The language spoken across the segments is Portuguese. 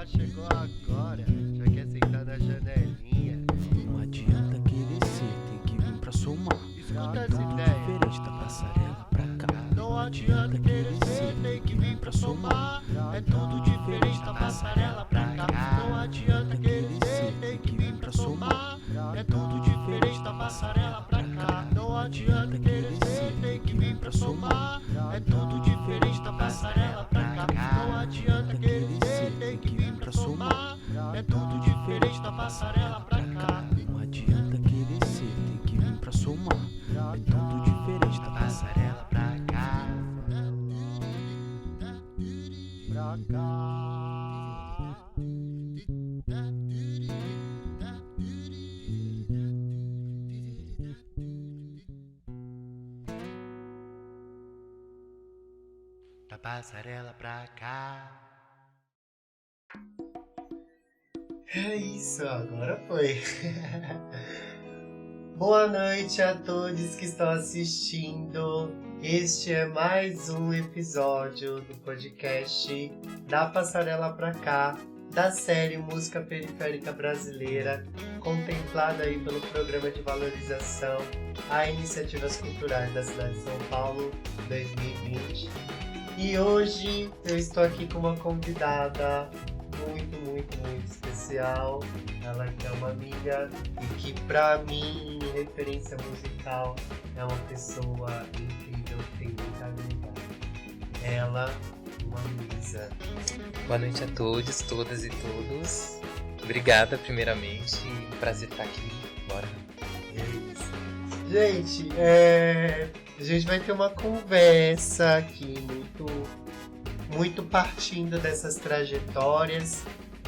ela chegou agora, já quer sentar na janelinha. Não adianta querer ser, tem que vir pra somar. Escuta É essa tudo ideia. diferente da passarela pra cá. Não adianta querer ser, tem que vir pra somar. É tudo diferente da passarela pra cá. Não adianta querer ser, tem que vir pra somar. É tudo diferente da passarela pra cá. Não adianta querer ser, tem que vir pra somar. É tudo diferente da passarela pra cá. Não adianta querer ser, tem que vir pra somar. É tudo diferente da passarela pra cá. Não adianta querer ser, tem que vir pra somar. É tudo diferente da passarela pra cá. Pra cá. Da passarela pra cá. É isso, agora foi. Boa noite a todos que estão assistindo. Este é mais um episódio do podcast Da Passarela Pra Cá, da série Música Periférica Brasileira, contemplada aí pelo Programa de Valorização a Iniciativas Culturais da Cidade de São Paulo 2020. E hoje eu estou aqui com uma convidada muito especial. Ela que é uma amiga e que pra mim, em referência musical, é uma pessoa incrível, tem muita habilidade. Ela, uma Luísa. Boa noite a todos, todas e todos. Obrigada, primeiramente. Um prazer estar aqui. Bora. É isso. Gente, a gente vai ter uma conversa aqui muito partindo dessas trajetórias,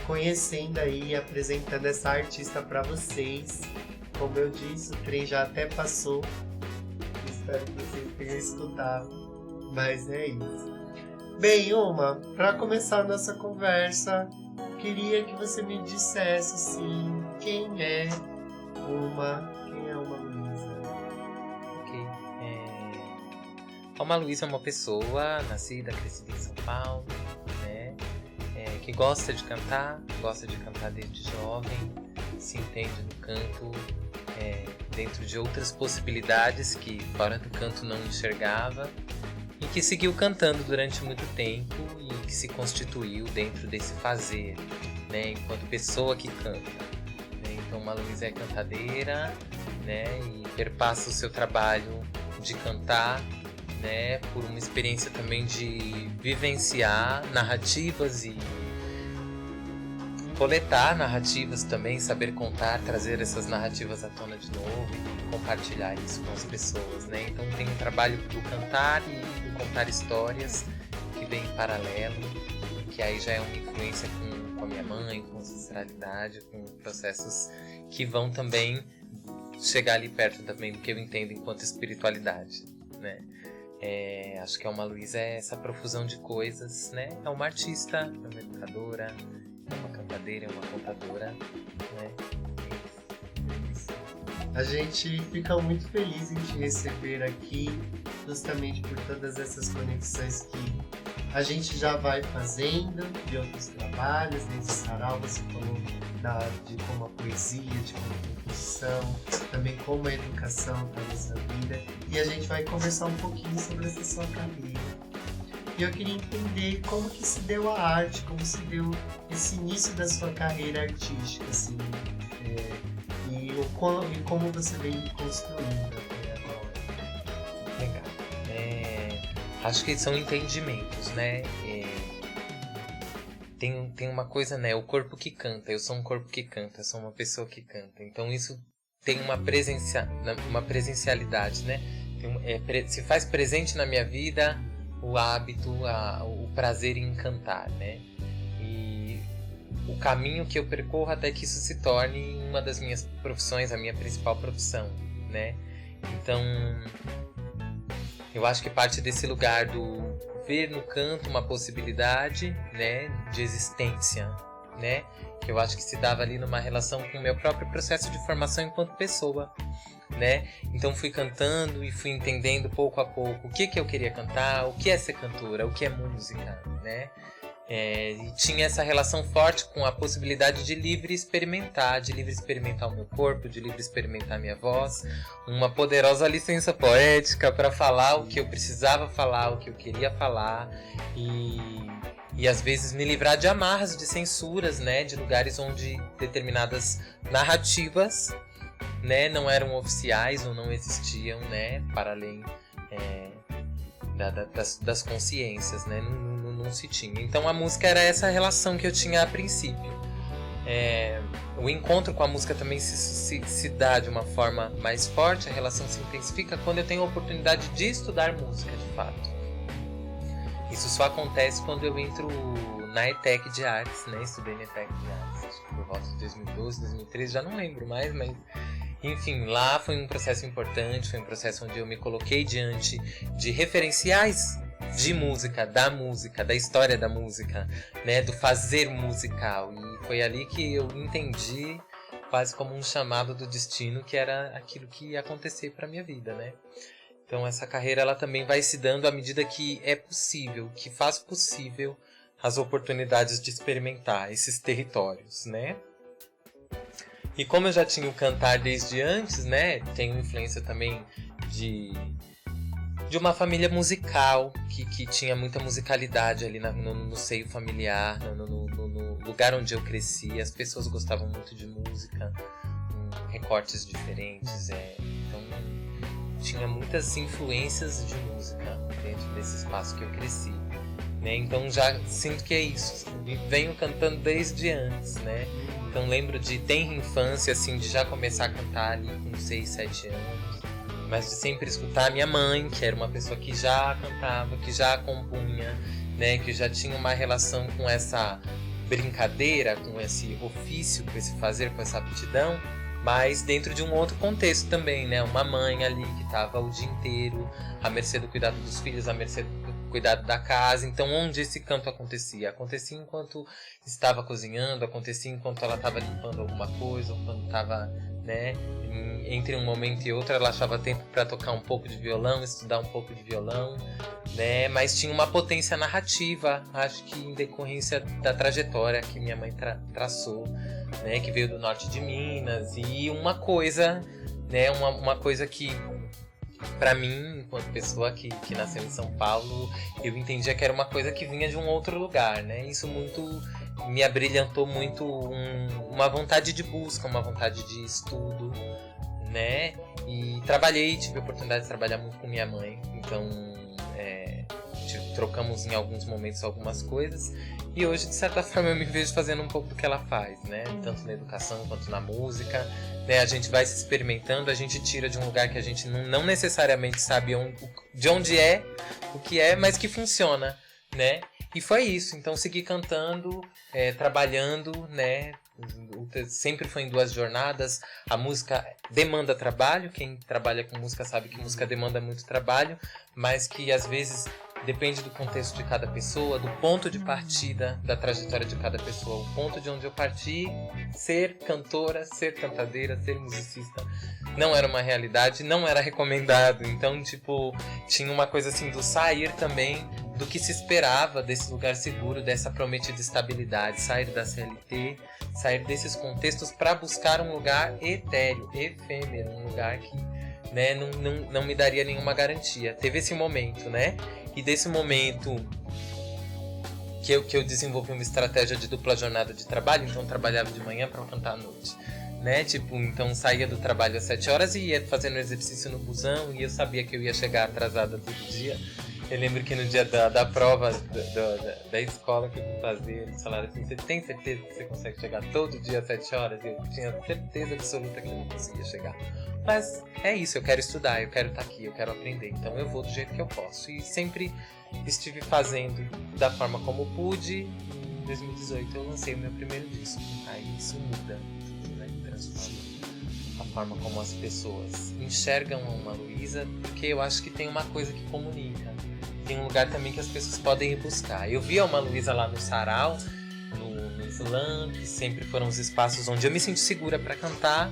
conhecendo aí, apresentando essa artista para vocês. Como eu disse, o trem já até passou. Espero que vocês tenham escutado. Mas é isso. Bem, Uma, para começar a nossa conversa, queria que você me dissesse, assim, quem é Uma Luísa? Ok. Alma Luísa é uma pessoa nascida, crescida em São Paulo, né? Que gosta de cantar desde jovem, se entende no canto, dentro de outras possibilidades que fora do canto não enxergava, e que seguiu cantando durante muito tempo e que se constituiu dentro desse fazer, né, enquanto pessoa que canta. Né? Então, Alma Luísa é cantadeira, né, e perpassa o seu trabalho de cantar, né, por uma experiência também de vivenciar narrativas e coletar narrativas também, saber contar, trazer essas narrativas à tona de novo e compartilhar isso com as pessoas, né? Então tem um trabalho do cantar e do contar histórias que vem em paralelo, que aí já é uma influência com a minha mãe, com ancestralidade, com processos que vão também chegar ali perto também do que eu entendo enquanto espiritualidade, né? Acho que Alma Luísa é essa profusão de coisas, né? É uma artista, é uma educadora, é uma cantadeira, é uma contadora, né? A gente fica muito feliz em te receber aqui, justamente por todas essas conexões que a gente já vai fazendo de outros trabalhos. Desde o sarau você falou de como a poesia, de como a composição, também como a educação está nessa vida. E a gente vai conversar um pouquinho sobre essa sua carreira. E eu queria entender como que se deu a arte, como se deu esse início da sua carreira artística, assim, e como você vem construindo até agora. Legal. Acho que são entendimentos, né? Tem uma coisa, né? O corpo que canta. Eu sou um corpo que canta, sou uma pessoa que canta. Então isso tem uma presencialidade, né? Se faz presente na minha vida o hábito, o prazer em cantar, né? E o caminho que eu percorro até que isso se torne uma das minhas profissões, a minha principal profissão, né? Então, eu acho que parte desse lugar do ver no canto uma possibilidade, né, de existência, né? Que eu acho que se dava ali numa relação com o meu próprio processo de formação enquanto pessoa, né? Então fui cantando e fui entendendo pouco a pouco o que eu queria cantar, o que é ser cantora, o que é música, né? E tinha essa relação forte com a possibilidade de livre experimentar o meu corpo, de livre experimentar a minha voz, uma poderosa licença poética para falar o que eu precisava falar, o que eu queria falar, e às vezes me livrar de amarras, de censuras, né, de lugares onde determinadas narrativas, né, não eram oficiais ou não existiam, né, para além das consciências, né, não se tinha. Então a música era essa relação que eu tinha a princípio. O encontro com a música também se dá de uma forma mais forte, a relação se intensifica quando eu tenho a oportunidade de estudar música de fato. Isso só acontece quando eu entro na ETEC de Artes, né? Estudei na ETEC de Artes, acho que por volta de 2012, 2013, já não lembro mais, mas enfim, lá foi um processo importante, foi um processo onde eu me coloquei diante de referenciais de música, da história da música, né? Do fazer musical, e foi ali que eu entendi quase como um chamado do destino, que era aquilo que ia acontecer para minha vida, né? Então essa carreira ela também vai se dando à medida que é possível, que faz possível as oportunidades de experimentar esses territórios, né? E como eu já tinha o cantar desde antes, né? Tenho influência também de uma família musical, que tinha muita musicalidade ali no seio familiar, no lugar onde eu cresci. As pessoas gostavam muito de música, recortes diferentes, então tinha muitas influências de música dentro desse espaço que eu cresci, né? Então já sinto que é isso, venho cantando desde antes, né? Então lembro de tenra infância, assim, de já começar a cantar ali com 6, 7 anos, mas de sempre escutar a minha mãe, que era uma pessoa que já cantava, que já compunha, né? Que já tinha uma relação com essa brincadeira, com esse ofício, com esse fazer, com essa aptidão, mas dentro de um outro contexto também, né? Uma mãe ali que estava o dia inteiro à mercê do cuidado dos filhos, à mercê do cuidado da casa. Então, onde esse canto acontecia? Acontecia enquanto estava cozinhando, acontecia enquanto ela estava limpando alguma coisa, ou quando estava, né? Entre um momento e outro, ela achava tempo para tocar um pouco de violão, estudar um pouco de violão, né? Mas tinha uma potência narrativa, acho que em decorrência da trajetória que minha mãe traçou, né? Que veio do norte de Minas, e uma coisa, né? Uma coisa que, para mim, enquanto pessoa que nasceu em São Paulo, eu entendia que era uma coisa que vinha de um outro lugar, né? Isso muito me abrilhantou muito uma vontade de busca, uma vontade de estudo, né? E tive a oportunidade de trabalhar muito com minha mãe, então trocamos em alguns momentos algumas coisas, e hoje, de certa forma, eu me vejo fazendo um pouco do que ela faz, né? Tanto na educação quanto na música, né? A gente vai se experimentando, a gente tira de um lugar que a gente não necessariamente sabe de onde é, o que é, mas que funciona, né? E foi isso, então segui cantando, trabalhando, né? Sempre foi em 2 jornadas. A música demanda trabalho, quem trabalha com música sabe que música demanda muito trabalho, mas que às vezes depende do contexto de cada pessoa, do ponto de partida da trajetória de cada pessoa. O ponto de onde eu parti, ser cantora, ser cantadeira, ser musicista, não era uma realidade, não era recomendado. Então, tinha uma coisa assim do sair também do que se esperava desse lugar seguro, dessa prometida estabilidade, sair da CLT, sair desses contextos para buscar um lugar etéreo, efêmero, um lugar que, né, não me daria nenhuma garantia. Teve esse momento, né? E desse momento que eu desenvolvi uma estratégia de dupla jornada de trabalho, então eu trabalhava de manhã para cantar à noite, né? Então saía do trabalho às 7 horas e ia fazendo exercício no busão, e eu sabia que eu ia chegar atrasada todo dia. Eu lembro que no dia da prova da escola que eu fui fazer, eles falaram assim: você tem certeza que você consegue chegar todo dia às 7 horas? E eu tinha certeza absoluta que eu não conseguia chegar. Mas é isso, eu quero estudar, eu quero estar aqui, eu quero aprender, então eu vou do jeito que eu posso. E sempre estive fazendo da forma como pude. Em 2018 eu lancei o meu primeiro disco. Aí isso muda, né? Transforma a forma como as pessoas enxergam uma Luísa, porque eu acho que tem uma coisa que comunica. Tem um lugar também que as pessoas podem ir buscar. Eu vi a uma Luísa lá no Sarau, no Slam, que sempre foram os espaços onde eu me sinto segura para cantar.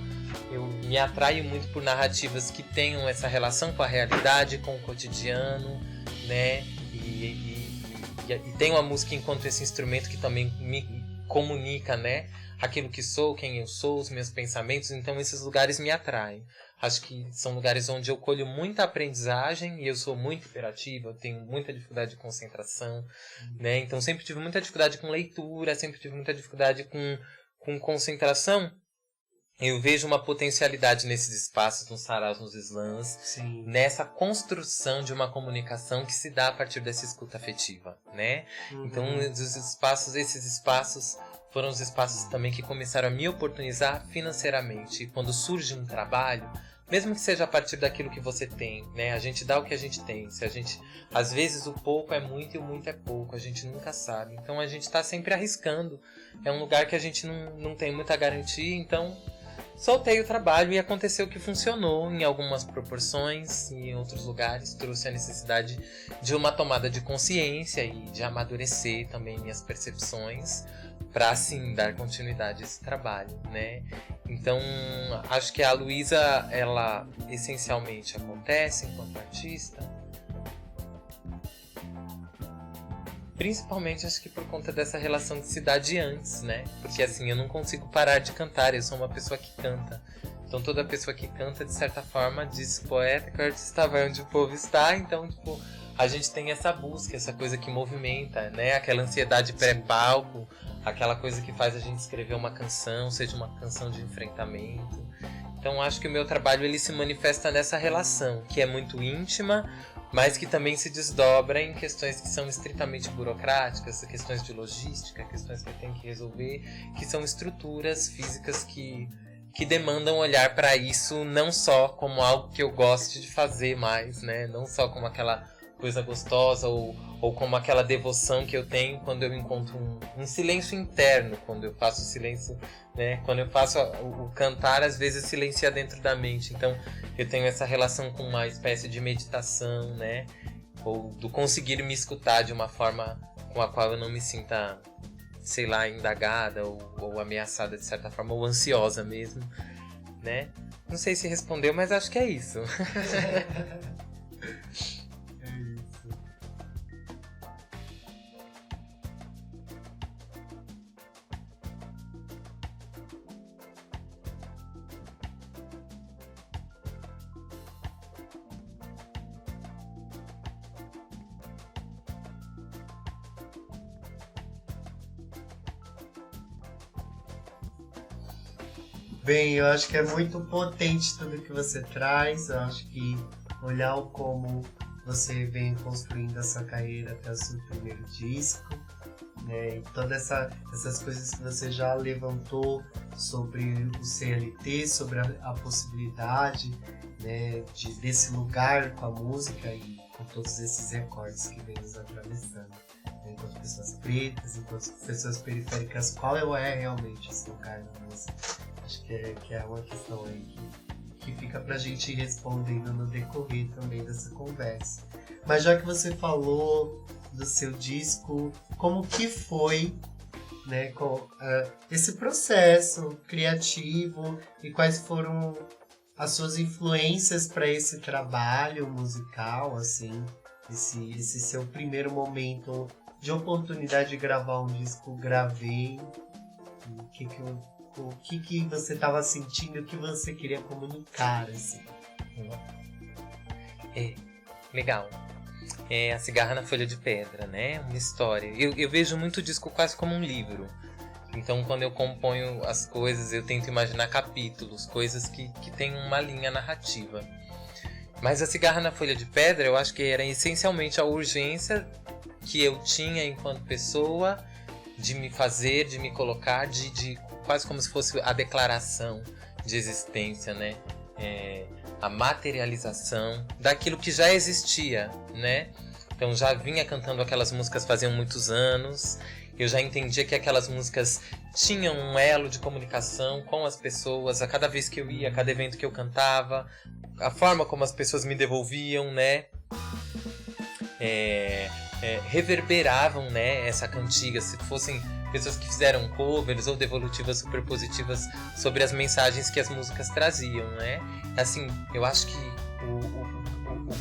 Eu me atraio muito por narrativas que tenham essa relação com a realidade, com o cotidiano, né? E e tenho a música enquanto esse instrumento que também me comunica, né? Aquilo que sou, quem eu sou, os meus pensamentos. Então esses lugares me atraem. Acho que são lugares onde eu colho muita aprendizagem, e eu sou muito hiperativa, eu tenho muita dificuldade de concentração, né? Então sempre tive muita dificuldade com leitura, sempre tive muita dificuldade com concentração. Eu vejo uma potencialidade nesses espaços, nos saraus, nos slams, Sim. nessa construção de uma comunicação que se dá a partir dessa escuta afetiva, né? Então esses espaços foram os espaços também que começaram a me oportunizar financeiramente. E quando surge um trabalho, mesmo que seja a partir daquilo que você tem, né? A gente dá o que a gente tem. Às vezes o pouco é muito e o muito é pouco. A gente nunca sabe. Então a gente está sempre arriscando. É um lugar que a gente não tem muita garantia. Então soltei o trabalho e aconteceu que funcionou em algumas proporções. E em outros lugares trouxe a necessidade de uma tomada de consciência e de amadurecer também minhas percepções, para assim dar continuidade a esse trabalho, né? Então, acho que a Luísa, ela essencialmente acontece enquanto artista, principalmente acho que por conta dessa relação de cidade antes, né? Porque assim, eu não consigo parar de cantar, eu sou uma pessoa que canta. Então toda pessoa que canta, de certa forma, diz poeta que o artista vai onde o povo está. Então, tipo, a gente tem essa busca, essa coisa que movimenta, né? Aquela ansiedade pré-palco, aquela coisa que faz a gente escrever uma canção, seja uma canção de enfrentamento. Então acho que o meu trabalho ele se manifesta nessa relação, que é muito íntima, mas que também se desdobra em questões que são estritamente burocráticas, questões de logística, questões que eu tenho que resolver, que são estruturas físicas que demandam olhar para isso não só como algo que eu goste de fazer mais, né? Não só como aquela coisa gostosa ou como aquela devoção que eu tenho quando eu encontro um silêncio interno, quando eu faço silêncio, né? Quando eu faço o cantar, às vezes silencia dentro da mente. Então eu tenho essa relação com uma espécie de meditação, né? Ou do conseguir me escutar de uma forma com a qual eu não me sinta, sei lá, indagada ou ameaçada de certa forma, ou ansiosa mesmo, né? Não sei se respondeu, mas acho que é isso. Bem, eu acho que é muito potente tudo que você traz. Eu acho que olhar como você vem construindo essa carreira até o seu primeiro disco, né? E todas essas coisas que você já levantou sobre o CLT, sobre a possibilidade, né, desse lugar com a música e com todos esses recortes que vem nos atravessando, né? Enquanto pessoas pretas, enquanto pessoas periféricas, qual é realmente esse lugar na música? Acho que é uma questão aí que fica pra gente ir respondendo no decorrer também dessa conversa. Mas já que você falou do seu disco, como que foi, né, esse processo criativo e quais foram as suas influências para esse trabalho musical, assim, esse seu primeiro momento de oportunidade de gravar um disco, gravei, o que você estava sentindo, o que você queria comunicar, assim. Legal. A Cigarra na Folha de Pedra, né? Uma história. Eu vejo muito o disco quase como um livro. Então, quando eu componho as coisas, eu tento imaginar capítulos, coisas que têm uma linha narrativa. Mas a Cigarra na Folha de Pedra, eu acho que era essencialmente a urgência que eu tinha enquanto pessoa de me fazer, de me colocar, de quase como se fosse a declaração de existência, né? A materialização daquilo que já existia, né? Então já vinha cantando aquelas músicas faziam muitos anos, eu já entendia que aquelas músicas tinham um elo de comunicação com as pessoas, a cada vez que eu ia, a cada evento que eu cantava, a forma como as pessoas me devolviam, né? Reverberavam, né, essa cantiga, se fossem pessoas que fizeram covers ou devolutivas superpositivas sobre as mensagens que as músicas traziam, né? Assim, eu acho que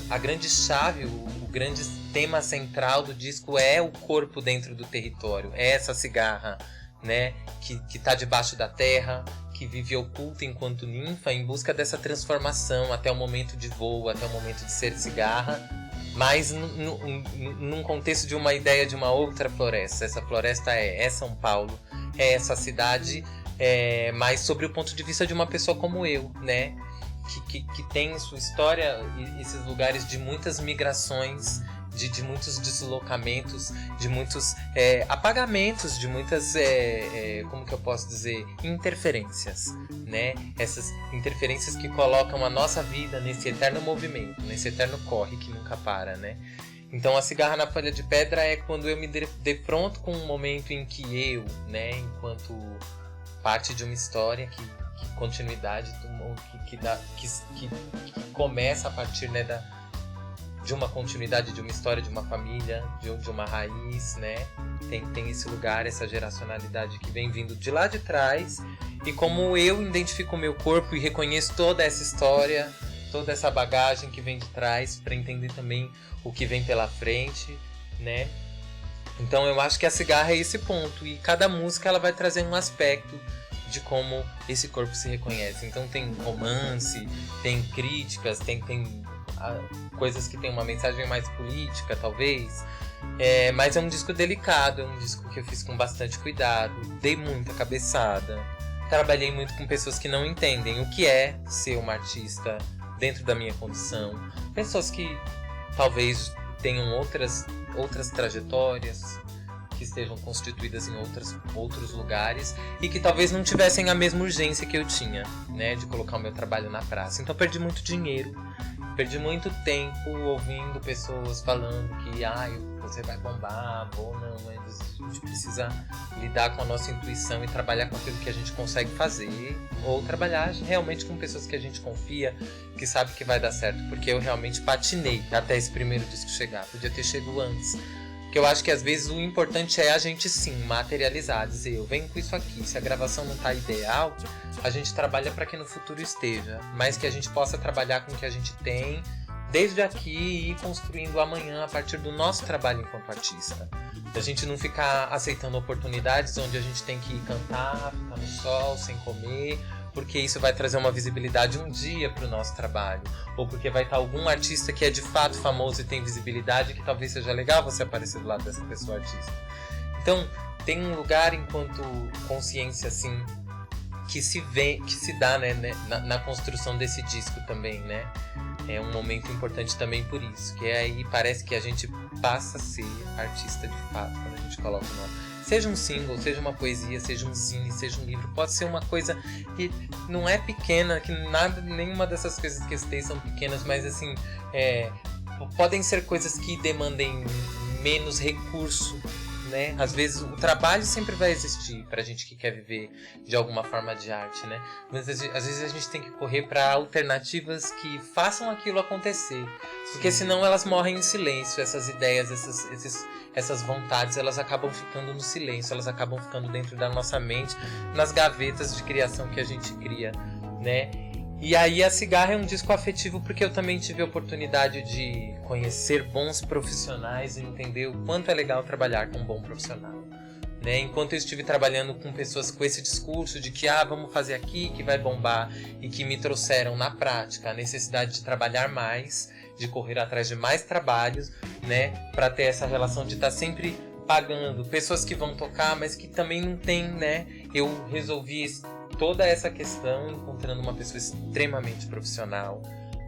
a grande chave, o grande tema central do disco é o corpo dentro do território, é essa cigarra, né, que tá debaixo da terra, que vive oculta enquanto ninfa, em busca dessa transformação até o momento de voo, até o momento de ser cigarra, mas num contexto de uma ideia de uma outra floresta. Essa floresta é São Paulo, é essa cidade, mas sobre o ponto de vista de uma pessoa como eu, né, que tem em sua história esses lugares de muitas migrações, de muitos deslocamentos, de muitos apagamentos, de muitas, como que eu posso dizer, interferências, né? Essas interferências que colocam a nossa vida nesse eterno movimento, nesse eterno corre que nunca para, né? Então a cigarra na folha de pedra é quando eu me defronto com um momento em que eu, né, enquanto parte de uma história que continuidade, que começa a partir, né, de uma continuidade, de uma história, de uma família, de uma raiz, né? Tem esse lugar, essa geracionalidade que vem vindo de lá de trás, e como eu identifico o meu corpo e reconheço toda essa história, toda essa bagagem que vem de trás, para entender também o que vem pela frente, né? Então eu acho que a cigarra é esse ponto, e cada música ela vai trazer um aspecto de como esse corpo se reconhece. Então tem romance, tem críticas, tem coisas que tem uma mensagem mais política, talvez. Mas é um disco delicado, é um disco que eu fiz com bastante cuidado, dei muita cabeçada, trabalhei muito com pessoas que não entendem o que é ser uma artista dentro da minha condição, pessoas que talvez tenham outras trajetórias, que estejam constituídas em outros lugares e que talvez não tivessem a mesma urgência que eu tinha, né, de colocar o meu trabalho na praça. Então perdi muito dinheiro, perdi muito tempo ouvindo pessoas falando que você vai bombar, ou não, mas a gente precisa lidar com a nossa intuição e trabalhar com aquilo que a gente consegue fazer, ou trabalhar realmente com pessoas que a gente confia, que sabe que vai dar certo, porque eu realmente patinei até esse primeiro disco chegar, podia ter chegado antes. Porque eu acho que às vezes o importante é a gente sim materializar, dizer, eu venho com isso aqui, se a gravação não tá ideal, a gente trabalha para que no futuro esteja, mas que a gente possa trabalhar com o que a gente tem, desde aqui, e ir construindo amanhã a partir do nosso trabalho enquanto artista. A gente não ficar aceitando oportunidades onde a gente tem que ir cantar, ficar no sol, sem comer, porque isso vai trazer uma visibilidade um dia para o nosso trabalho, ou porque vai estar algum artista que é de fato famoso e tem visibilidade, que talvez seja legal você aparecer do lado dessa pessoa artista. Então tem um lugar enquanto consciência assim que se dá, né, na construção desse disco também, né? É um momento importante também por isso, que aí parece que a gente passa a ser artista de fato quando a gente coloca o nome. Seja um single, seja uma poesia, seja um zine, seja um livro, pode ser uma coisa que não é pequena, que nenhuma dessas coisas que eu citei são pequenas, mas assim, podem ser coisas que demandem menos recurso, né? Às vezes o trabalho sempre vai existir pra gente que quer viver de alguma forma de arte, né? Mas às vezes a gente tem que correr para alternativas que façam aquilo acontecer, porque senão elas morrem em silêncio, essas ideias, essas vontades, elas acabam ficando no silêncio, elas acabam ficando dentro da nossa mente, nas gavetas de criação que a gente cria, né? E aí a cigarra é um disco afetivo porque eu também tive a oportunidade de conhecer bons profissionais e entender o quanto é legal trabalhar com um bom profissional, né? Enquanto eu estive trabalhando com pessoas com esse discurso de que vamos fazer aqui que vai bombar, e que me trouxeram na prática a necessidade de trabalhar mais, de correr atrás de mais trabalhos, né, para ter essa relação de estar sempre pagando pessoas que vão tocar, mas que também não tem, né? Eu resolvi toda essa questão encontrando uma pessoa extremamente profissional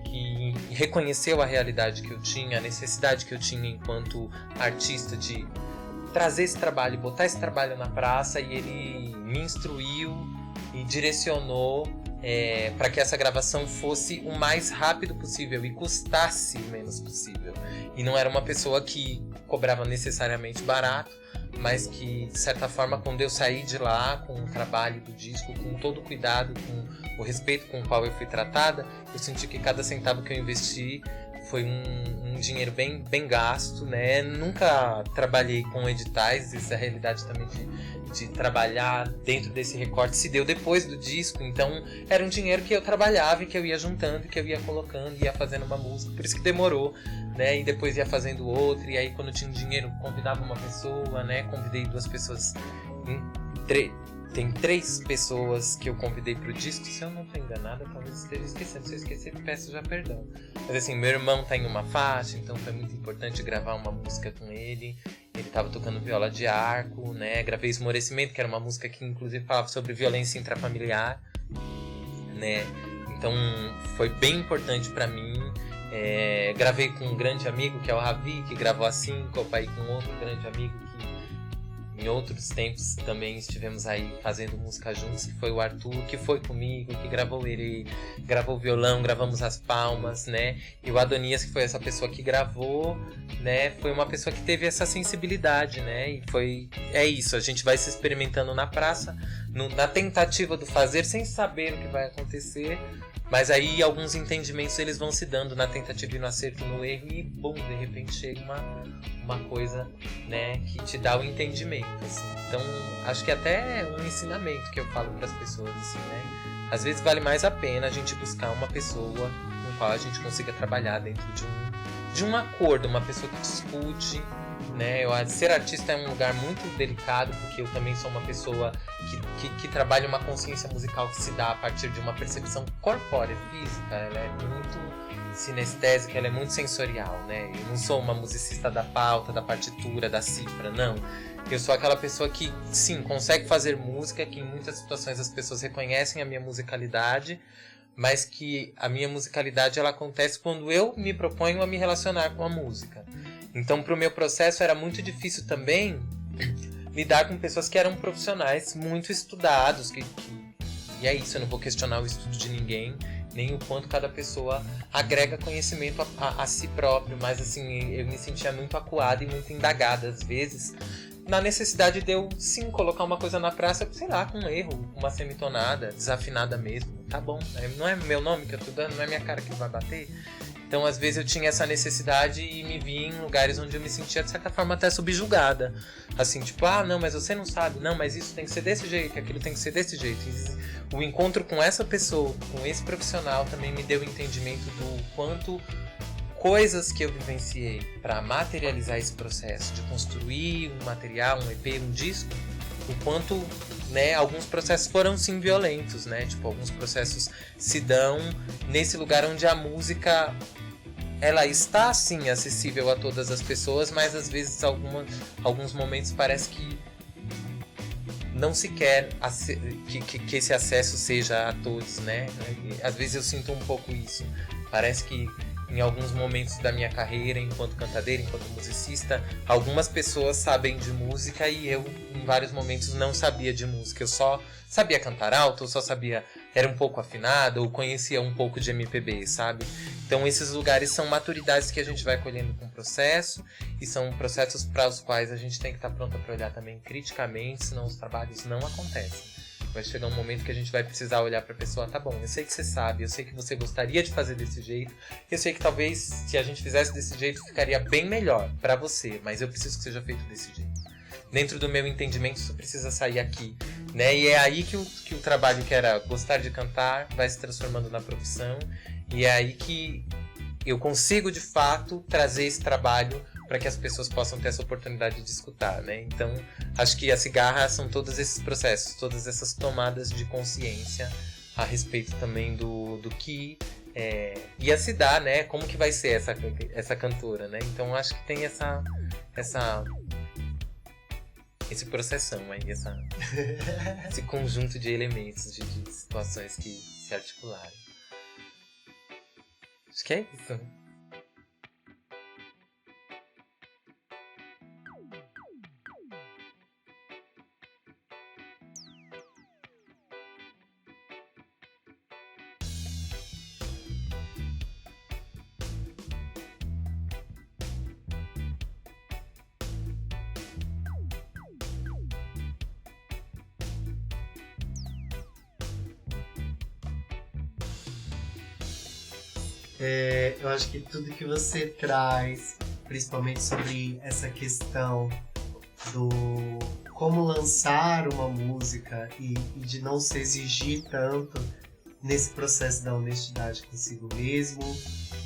que reconheceu a realidade que eu tinha, a necessidade que eu tinha enquanto artista de trazer esse trabalho, botar esse trabalho na praça, e ele me instruiu e direcionou para que essa gravação fosse o mais rápido possível e custasse o menos possível. E não era uma pessoa que cobrava necessariamente barato, mas que, de certa forma, quando eu saí de lá com o trabalho do disco, com todo o cuidado, com o respeito com o qual eu fui tratada, eu senti que cada centavo que eu investi foi um dinheiro bem gasto, né? Nunca trabalhei com editais, essa é a realidade também de trabalhar dentro desse recorte se deu depois do disco, então era um dinheiro que eu trabalhava e que eu ia juntando, que eu ia colocando, ia fazendo uma música, por isso que demorou, né? E depois ia fazendo outra, e aí quando tinha dinheiro convidava uma pessoa, né? Convidei 2 pessoas, tem 3 pessoas que eu convidei pro disco, se eu não tô enganada, talvez esteja esquecendo, se eu esquecer peço já perdão. Mas assim, meu irmão tá em uma faixa, então foi muito importante gravar uma música com ele. Ele tava tocando viola de arco, né? Gravei Esmorecimento, que era uma música que inclusive falava sobre violência intrafamiliar, né? Então foi bem importante pra mim. Gravei com um grande amigo, que é o Ravi, que gravou a Síncopa, e com outro grande amigo que em outros tempos também estivemos aí fazendo música juntos, que foi o Arthur, que foi comigo, que gravou ele, gravou o violão, gravamos as palmas, né? E o Adonias, que foi essa pessoa que gravou, né? Foi uma pessoa que teve essa sensibilidade, né? E é isso, a gente vai se experimentando na praça, na tentativa do fazer, sem saber o que vai acontecer. Mas aí alguns entendimentos eles vão se dando na tentativa e no acerto, no erro, e bom, de repente chega uma coisa, né, que te dá o entendimento, assim. Então, acho que até é um ensinamento que eu falo para as pessoas, assim, né? Às vezes vale mais a pena a gente buscar uma pessoa com qual a gente consiga trabalhar dentro de um acordo, uma pessoa que discute, né? Ser artista é um lugar muito delicado, porque eu também sou uma pessoa que trabalha uma consciência musical que se dá a partir de uma percepção corpórea, física. Ela é muito sinestésica, ela é muito sensorial, né? Eu não sou uma musicista da pauta, da partitura, da cifra, não. Eu sou aquela pessoa que, sim, consegue fazer música, que em muitas situações as pessoas reconhecem a minha musicalidade, mas que a minha musicalidade ela acontece quando eu me proponho a me relacionar com a música. Então, para o meu processo era muito difícil também lidar com pessoas que eram profissionais muito estudados, e é isso, eu não vou questionar o estudo de ninguém, nem o quanto cada pessoa agrega conhecimento a si próprio, mas assim, eu me sentia muito acuada e muito indagada às vezes, na necessidade de eu, sim, colocar uma coisa na praça, sei lá, com um erro, uma semitonada, desafinada mesmo, tá bom, não é meu nome que eu tô dando, não é minha cara que vai bater. Então, às vezes eu tinha essa necessidade e me via em lugares onde eu me sentia, de certa forma, até subjugada. Assim, tipo, não, mas você não sabe. Não, mas isso tem que ser desse jeito, aquilo tem que ser desse jeito. E o encontro com essa pessoa, com esse profissional, também me deu o entendimento do quanto coisas que eu vivenciei para materializar esse processo, de construir um material, um EP, um disco, o quanto, né, alguns processos foram sim violentos, né? Tipo, alguns processos se dão nesse lugar onde a música ela está sim acessível a todas as pessoas, mas às vezes alguns momentos parece que não se quer que esse acesso seja a todos, né? Às vezes eu sinto um pouco isso. Parece que em alguns momentos da minha carreira, enquanto cantadeira, enquanto musicista, algumas pessoas sabem de música e eu, em vários momentos, não sabia de música. Eu só sabia cantar alto, eu só sabia, era um pouco afinado, ou conhecia um pouco de MPB, sabe? Então esses lugares são maturidades que a gente vai colhendo com o processo, e são processos para os quais a gente tem que estar pronta para olhar também criticamente, senão os trabalhos não acontecem. Vai chegar um momento que a gente vai precisar olhar pra pessoa, tá bom, eu sei que você sabe, eu sei que você gostaria de fazer desse jeito, eu sei que talvez se a gente fizesse desse jeito ficaria bem melhor pra você, mas eu preciso que seja feito desse jeito. Dentro do meu entendimento isso precisa sair aqui, né? E é aí que o trabalho que era gostar de cantar vai se transformando na profissão, e é aí que eu consigo de fato trazer esse trabalho para que as pessoas possam ter essa oportunidade de escutar, né? Então, acho que a cigarra são todos esses processos, todas essas tomadas de consciência a respeito também do que ia se dar, né? Como que vai ser essa cantora, né? Então, acho que tem esse processão aí, esse conjunto de elementos, de situações que se articularam. Acho que é isso. Eu acho que tudo que você traz, principalmente sobre essa questão do como lançar uma música e de não se exigir tanto nesse processo da honestidade consigo mesmo.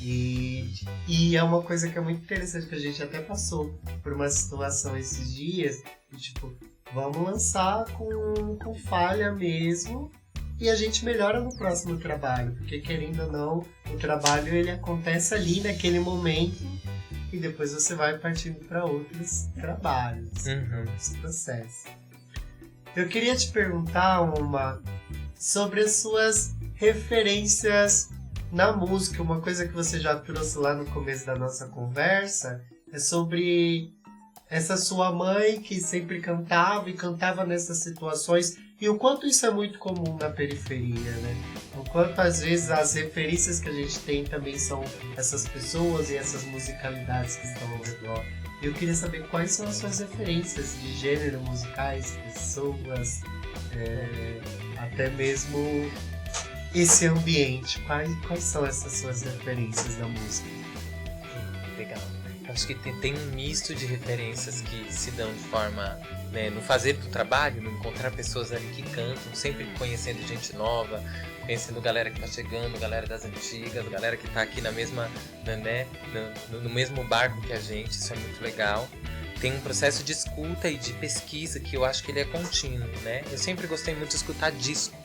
E é uma coisa que é muito interessante, que a gente até passou por uma situação esses dias, de, tipo, vamos lançar com falha mesmo e a gente melhora no próximo trabalho, porque querendo ou não, o trabalho ele acontece ali naquele momento e depois você vai partindo para outros trabalhos, outros processos. Eu queria te perguntar, sobre as suas referências na música. Uma coisa que você já trouxe lá no começo da nossa conversa é sobre essa sua mãe que sempre cantava e cantava nessas situações, e o quanto isso é muito comum na periferia, né? O quanto às vezes as referências que a gente tem também são essas pessoas e essas musicalidades que estão ao redor. Eu queria saber quais são as suas referências de gênero, musicais, pessoas, até mesmo esse ambiente. Quais são essas suas referências da música? Legal. Acho que tem um misto de referências que se dão de forma, né, no fazer do trabalho, no encontrar pessoas ali que cantam, sempre conhecendo gente nova, conhecendo galera que tá chegando, galera das antigas, galera que tá aqui na mesma, né, no mesmo barco que a gente. Isso é muito legal. Tem um processo de escuta e de pesquisa que eu acho que ele é contínuo, né? Eu sempre gostei muito de escutar disco.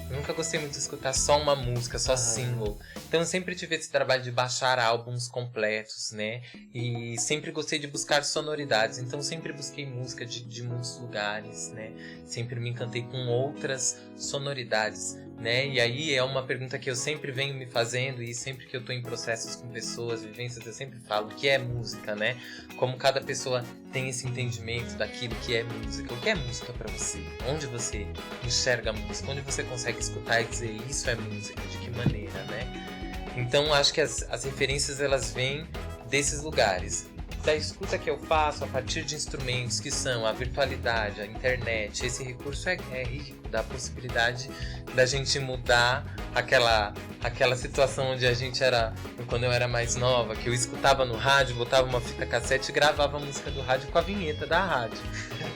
Eu nunca gostei muito de escutar só uma música, só single. Então eu sempre tive esse trabalho de baixar álbuns completos, né? E sempre gostei de buscar sonoridades. Então sempre busquei música de muitos lugares, né? Sempre me encantei com outras sonoridades, né? E aí é uma pergunta que eu sempre venho me fazendo, e sempre que eu tô em processos com pessoas, vivências, eu sempre falo: o que é música, né? Como cada pessoa tem esse entendimento daquilo que é música. O que é música pra você? Onde você enxerga a música? Onde você consegue escutar e dizer isso é música? De que maneira, né? Então acho que as referências elas vêm desses lugares. Da escuta que eu faço a partir de instrumentos que são a virtualidade, a internet. Esse recurso é rico, dá a possibilidade da gente mudar aquela situação onde a gente era, quando eu era mais nova, que eu escutava no rádio, botava uma fita cassete e gravava a música do rádio com a vinheta da rádio,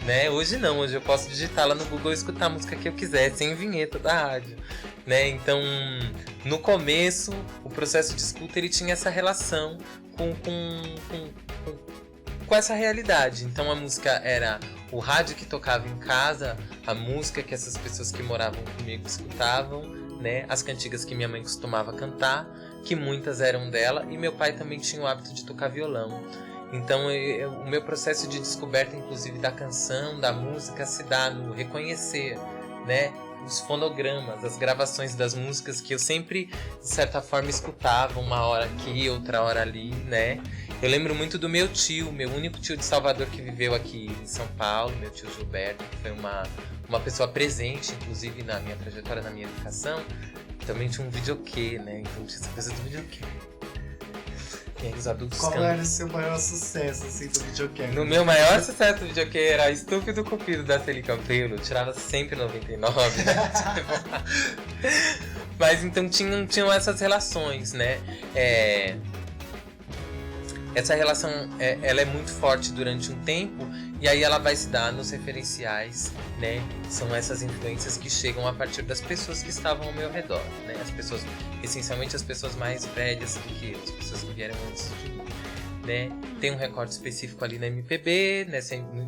né? Hoje não, hoje eu posso digitar lá no Google e escutar a música que eu quiser, sem vinheta da rádio, né? Então, no começo, o processo de escuta ele tinha essa relação com essa realidade. Então a música era o rádio que tocava em casa, a música que essas pessoas que moravam comigo escutavam, né? As cantigas que minha mãe costumava cantar, que muitas eram dela, e meu pai também tinha o hábito de tocar violão. Então o meu processo de descoberta, inclusive da canção, da música, se dá no reconhecer, né? Os fonogramas, as gravações das músicas que eu sempre, de certa forma, escutava, uma hora aqui, outra hora ali, né? Eu lembro muito do meu tio, meu único tio de Salvador que viveu aqui em São Paulo, meu tio Gilberto, que foi uma pessoa presente, inclusive, na minha trajetória, na minha educação. Também tinha um videokê, né? Então tinha essa coisa do videokê. E aí os adultos Qual era o seu maior sucesso, assim, do videokê? No meu maior sucesso do videokê era Estúpido Cupido da Celi Campelo. Eu tirava sempre 99, né? Mas então tinham essas relações, né? Essa relação, ela é muito forte durante um tempo, e aí ela vai se dar nos referenciais, né? São essas influências que chegam a partir das pessoas que estavam ao meu redor, né? As pessoas, essencialmente as pessoas mais velhas do que eu, as pessoas que vieram antes de mim, né? Tem um recorte específico ali na MPB, né?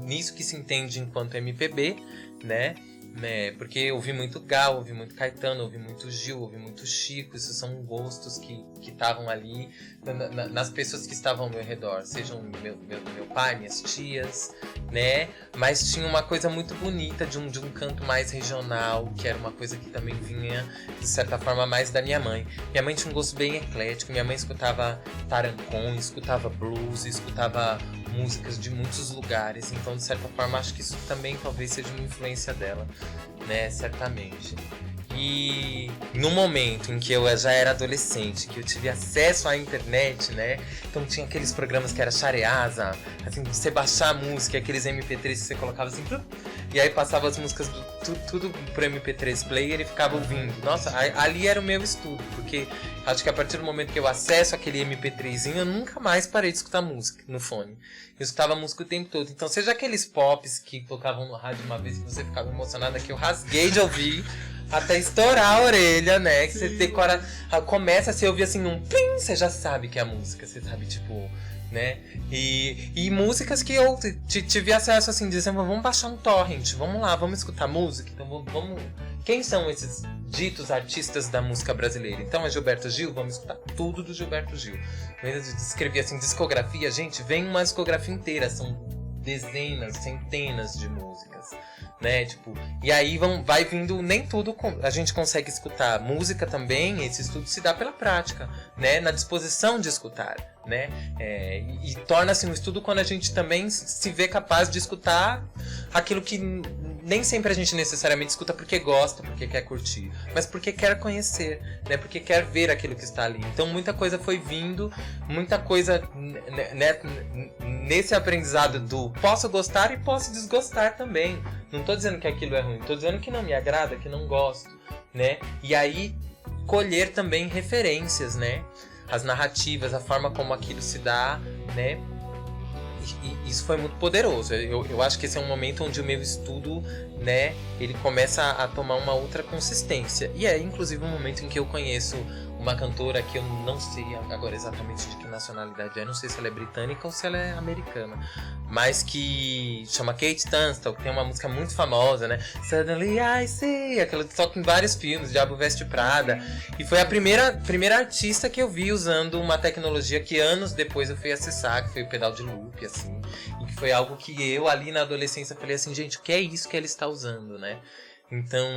Nisso que se entende enquanto MPB, né? Porque eu ouvi muito Gal, ouvi muito Caetano, ouvi muito Gil, ouvi muito Chico. Isso são gostos que estavam ali nas pessoas que estavam ao meu redor, sejam meu pai, minhas tias, né? Mas tinha uma coisa muito bonita de um canto mais regional, que era uma coisa que também vinha, de certa forma, mais da minha mãe. Minha mãe tinha um gosto bem eclético. Minha mãe escutava tarancon, escutava blues, escutava músicas de muitos lugares. Então, de certa forma, acho que isso também talvez seja uma influência dela, né? Certamente. E no momento em que eu já era adolescente, que eu tive acesso à internet, né? Então tinha aqueles programas que era Shareasa, assim, você baixar a música, aqueles MP3 que você colocava assim, e aí passava as músicas tudo pro MP3 Player e ficava ouvindo. Nossa, ali era o meu estudo, porque acho que a partir do momento que eu acesso aquele MP3zinho, eu nunca mais parei de escutar música no fone. Eu escutava música o tempo todo. Então, seja aqueles pops que tocavam no rádio uma vez que você ficava emocionada, que eu rasguei de ouvir, até estourar a orelha, né? Que você decora, começa a se ouvir assim um plim, você já sabe que é a música, você sabe, tipo, né? E músicas que eu tive acesso assim, dizendo, vamos baixar um torrent, vamos lá, vamos escutar música, então vamos... Quem são esses ditos artistas da música brasileira? Então é Gilberto Gil, vamos escutar tudo do Gilberto Gil. Eu escrevi assim, discografia, gente, vem uma discografia inteira, são dezenas, centenas de músicas, né, tipo, e aí vai vindo, nem tudo a gente consegue escutar. Música também, esse estudo se dá pela prática, né, na disposição de escutar, né, e torna-se um estudo quando a gente também se vê capaz de escutar aquilo que nem sempre a gente necessariamente escuta porque gosta, porque quer curtir, mas porque quer conhecer, né, porque quer ver aquilo que está ali. Então muita coisa foi vindo, muita coisa, né, nesse aprendizado do posso gostar e posso desgostar também. Não tô dizendo que aquilo é ruim, tô dizendo que não me agrada, que não gosto, né? E aí colher também referências, né? As narrativas, a forma como aquilo se dá, né? E isso foi muito poderoso. Eu acho que esse é um momento onde o meu estudo, né, ele começa a tomar uma outra consistência. E é inclusive um momento em que eu conheço uma cantora que eu não sei agora exatamente de que nacionalidade é, não sei se ela é britânica ou se ela é americana, mas que chama Kate Tunstall, que tem uma música muito famosa, né? Suddenly I See, aquela que toca em vários filmes, Diabo Veste Prada, e foi a primeira artista que eu vi usando uma tecnologia que anos depois eu fui acessar, que foi o pedal de loop, assim, e que foi algo que eu ali na adolescência falei assim, gente, o que é isso que ela está usando, né? Então,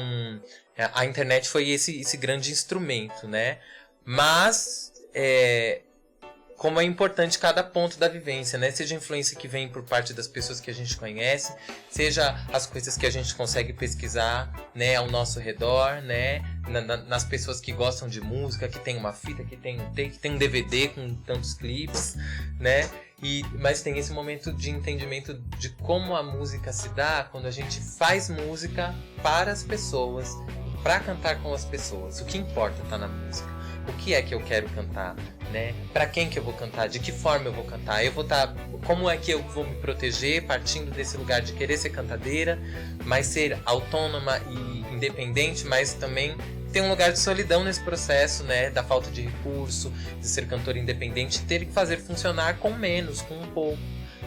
a internet foi esse grande instrumento, né? Mas, como é importante cada ponto da vivência, né? Seja a influência que vem por parte das pessoas que a gente conhece, seja as coisas que a gente consegue pesquisar, né, ao nosso redor, né? Nas pessoas que gostam de música, que tem uma fita, que tem um DVD com tantos clipes, né? Mas tem esse momento de entendimento de como a música se dá quando a gente faz música para as pessoas, para cantar com as pessoas. O que importa tá na música. O que é que eu quero cantar, né? Para quem que eu vou cantar? De que forma eu vou cantar? Como é que eu vou me proteger partindo desse lugar de querer ser cantadeira, mas ser autônoma e independente, mas também tem um lugar de solidão nesse processo, né? Da falta de recurso, de ser cantora independente, ter que fazer funcionar com menos, com um pouco,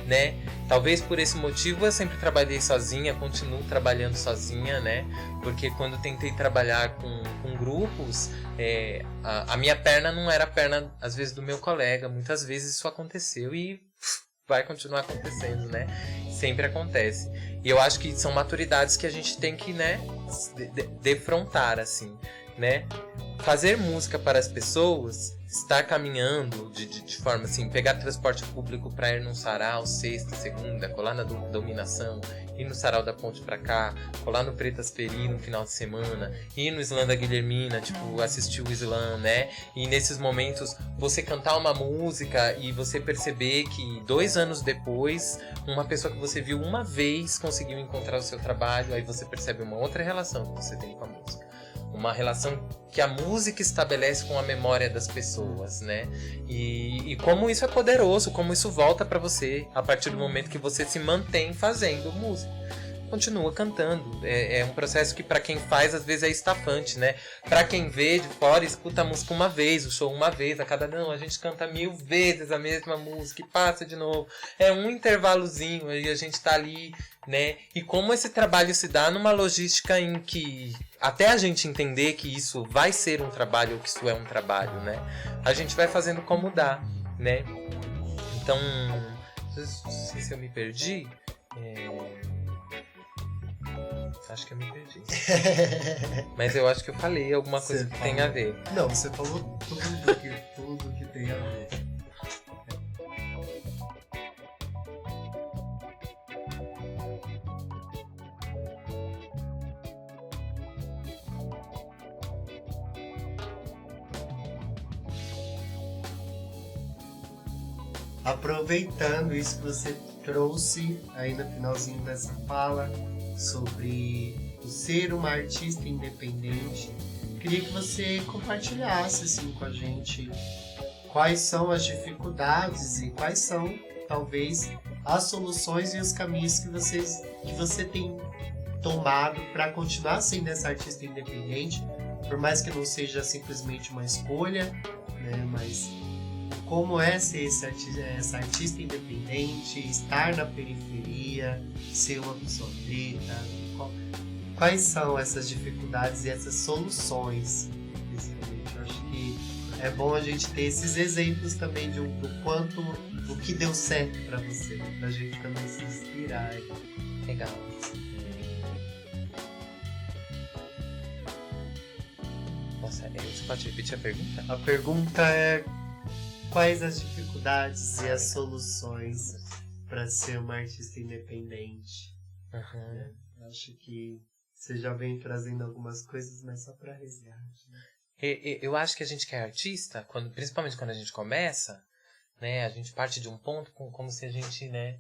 né? Talvez por esse motivo eu sempre trabalhei sozinha, continuo trabalhando sozinha, né? Porque quando tentei trabalhar com grupos, a minha perna não era a perna, às vezes, do meu colega. Muitas vezes isso aconteceu e vai continuar acontecendo, né? Sempre acontece. E eu acho que são maturidades que a gente tem que, né, defrontar, assim, né? Fazer música para as pessoas, estar caminhando de forma assim, pegar transporte público para ir num sarau, sexta, segunda, colar na Dominação, ir no sarau da Ponte pra cá, colar no Pretas Peri no final de semana, ir no Slam da Guilhermina, tipo, assistir o Slam, né? E nesses momentos, você cantar uma música e você perceber que 2 anos depois, uma pessoa que você viu uma vez conseguiu encontrar o seu trabalho, aí você percebe uma outra relação que você tem com a música. Uma relação que a música estabelece com a memória das pessoas, né? E como isso é poderoso, como isso volta pra você a partir do momento que você se mantém fazendo música. Continua cantando. É um processo que pra quem faz, às vezes é estafante, né? Pra quem vê de fora, escuta a música uma vez, o show uma vez, não, a gente canta 1000 vezes a mesma música e passa de novo. É um intervalozinho, aí a gente tá ali, né? E como esse trabalho se dá numa logística em que até a gente entender que isso vai ser um trabalho ou que isso é um trabalho, né? A gente vai fazendo como dá, né? Então, não sei se eu me perdi. Acho que eu me perdi. Mas eu acho que eu falei alguma coisa que tem a ver. Não, você falou tudo que tem a ver. Aproveitando isso que você trouxe aí no finalzinho dessa fala sobre o ser uma artista independente. Queria que você compartilhasse assim, com a gente quais são as dificuldades e quais são, talvez, as soluções e os caminhos que você tem tomado para continuar sendo essa artista independente, por mais que não seja simplesmente uma escolha, né? Mas como é ser essa artista independente, estar na periferia, ser uma pessoa preta? Quais são essas dificuldades e essas soluções? Principalmente, eu acho que é bom a gente ter esses exemplos também do quanto, o que deu certo para você, né? Pra gente também se inspirar. Legal. Nossa, você pode repetir a pergunta? A pergunta é: quais as dificuldades e as soluções para ser uma artista independente? Uhum. Acho que você já vem trazendo algumas coisas, mas só para resgate, né? Eu acho que a gente que é artista, principalmente quando a gente começa, né, a gente parte de um ponto como se a gente, né,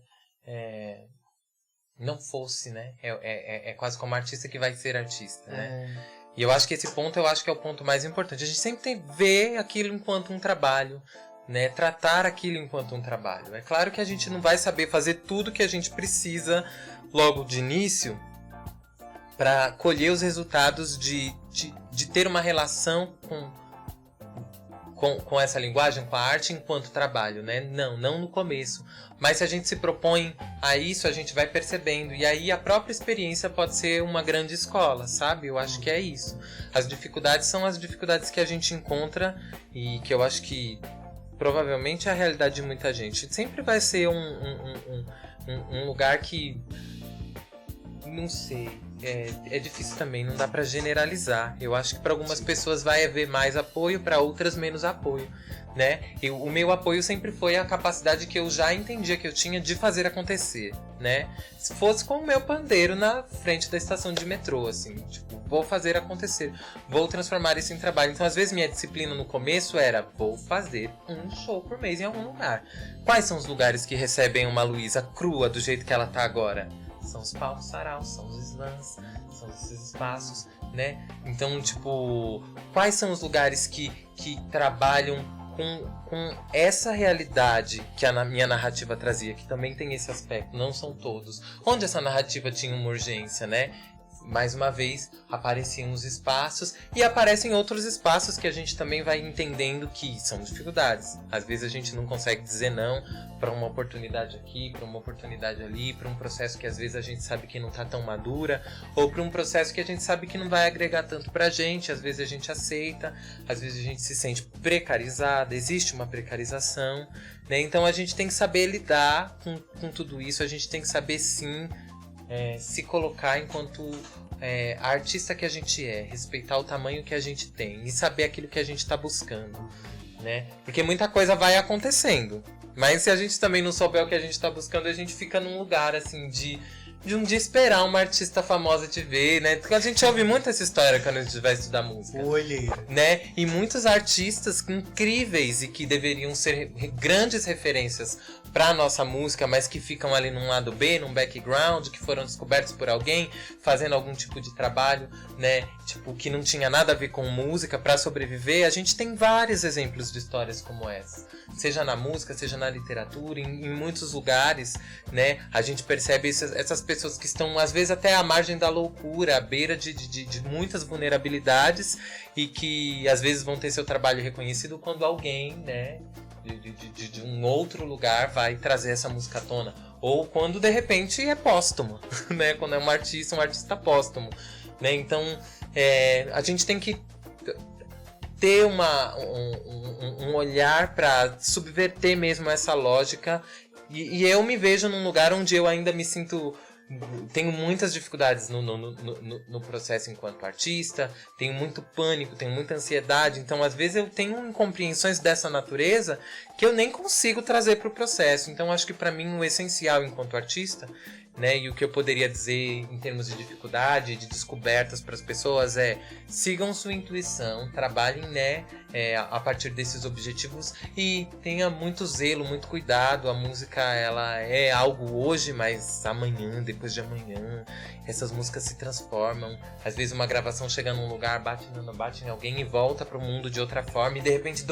não fosse, né? É quase como artista que vai ser artista, né? E eu acho que esse ponto, é o ponto mais importante. A gente sempre tem que ver aquilo enquanto um trabalho, né? Tratar aquilo enquanto um trabalho. É claro que a gente não vai saber fazer tudo que a gente precisa logo de início para colher os resultados de ter uma relação com essa linguagem, com a arte enquanto trabalho, né? Não no começo. Mas se a gente se propõe a isso, a gente vai percebendo. E aí a própria experiência pode ser uma grande escola, sabe? Eu acho que é isso. As dificuldades são as dificuldades que a gente encontra e que eu acho que provavelmente é a realidade de muita gente. Sempre vai ser um lugar que... Não sei... É difícil também, não dá pra generalizar. Eu acho que para algumas pessoas vai haver mais apoio, para outras menos apoio, né? O meu apoio sempre foi a capacidade que eu já entendia que eu tinha de fazer acontecer, né? Se fosse com o meu pandeiro na frente da estação de metrô, assim, tipo, vou fazer acontecer, vou transformar isso em trabalho. Então, às vezes, minha disciplina no começo era, vou fazer um show por mês em algum lugar. Quais são os lugares que recebem uma Luísa crua do jeito que ela tá agora? São os palcos saraus, são os slams, são esses espaços, né? Então, tipo, quais são os lugares que trabalham com essa realidade que a minha narrativa trazia, que também tem esse aspecto, não são todos. Onde essa narrativa tinha uma urgência, né? Mais uma vez, apareciam os espaços e aparecem outros espaços que a gente também vai entendendo que são dificuldades. Às vezes a gente não consegue dizer não para uma oportunidade aqui, para uma oportunidade ali, para um processo que às vezes a gente sabe que não está tão madura, ou para um processo que a gente sabe que não vai agregar tanto para a gente. Às vezes a gente aceita, às vezes a gente se sente precarizada, existe uma precarização, né? Então a gente tem que saber lidar com tudo isso, a gente tem que saber sim se colocar enquanto a artista que a gente é, respeitar o tamanho que a gente tem e saber aquilo que a gente está buscando, né? Porque muita coisa vai acontecendo, mas se a gente também não souber o que a gente está buscando, a gente fica num lugar assim de um dia esperar uma artista famosa te ver, né? Porque a gente ouve muito essa história quando a gente vai estudar música. Olha, né? E muitos artistas incríveis e que deveriam ser grandes referências para nossa música, mas que ficam ali num lado B, num background, que foram descobertos por alguém fazendo algum tipo de trabalho, né? Tipo, que não tinha nada a ver com música para sobreviver. A gente tem vários exemplos de histórias como essa, seja na música, seja na literatura, em muitos lugares, né? A gente percebe essas pessoas que estão às vezes até à margem da loucura, à beira de muitas vulnerabilidades e que às vezes vão ter seu trabalho reconhecido quando alguém, né, de um outro lugar vai trazer essa música à tona, ou quando de repente é póstumo, né, quando é um artista póstumo, né? Então a gente tem que ter um olhar para subverter mesmo essa lógica e eu me vejo num lugar onde eu ainda me sinto... Tenho muitas dificuldades no processo enquanto artista, tenho muito pânico, tenho muita ansiedade, então às vezes eu tenho incompreensões dessa natureza que eu nem consigo trazer para o processo. Então acho que para mim o essencial enquanto artista né? E o que eu poderia dizer em termos de dificuldade, de descobertas para as pessoas é: sigam sua intuição, trabalhem, né, a partir desses objetivos e tenha muito zelo, muito cuidado. A música, ela é algo hoje, mas amanhã, depois de amanhã, essas músicas se transformam. Às vezes uma gravação chega num lugar, bate em alguém e volta para o mundo de outra forma e de repente,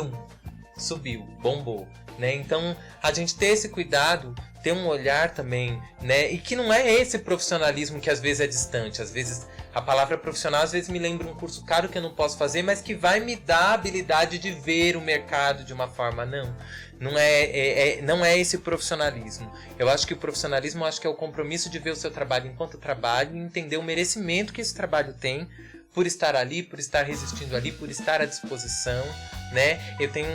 subiu, bombou, né? Então, a gente ter esse cuidado, ter um olhar também, né? E que não é esse profissionalismo que às vezes é distante. Às vezes, a palavra profissional às vezes me lembra um curso caro que eu não posso fazer, mas que vai me dar a habilidade de ver o mercado de uma forma. Não é esse profissionalismo. Eu acho que o profissionalismo é o compromisso de ver o seu trabalho enquanto trabalho e entender o merecimento que esse trabalho tem por estar ali, por estar resistindo ali, por estar à disposição, né? Eu tenho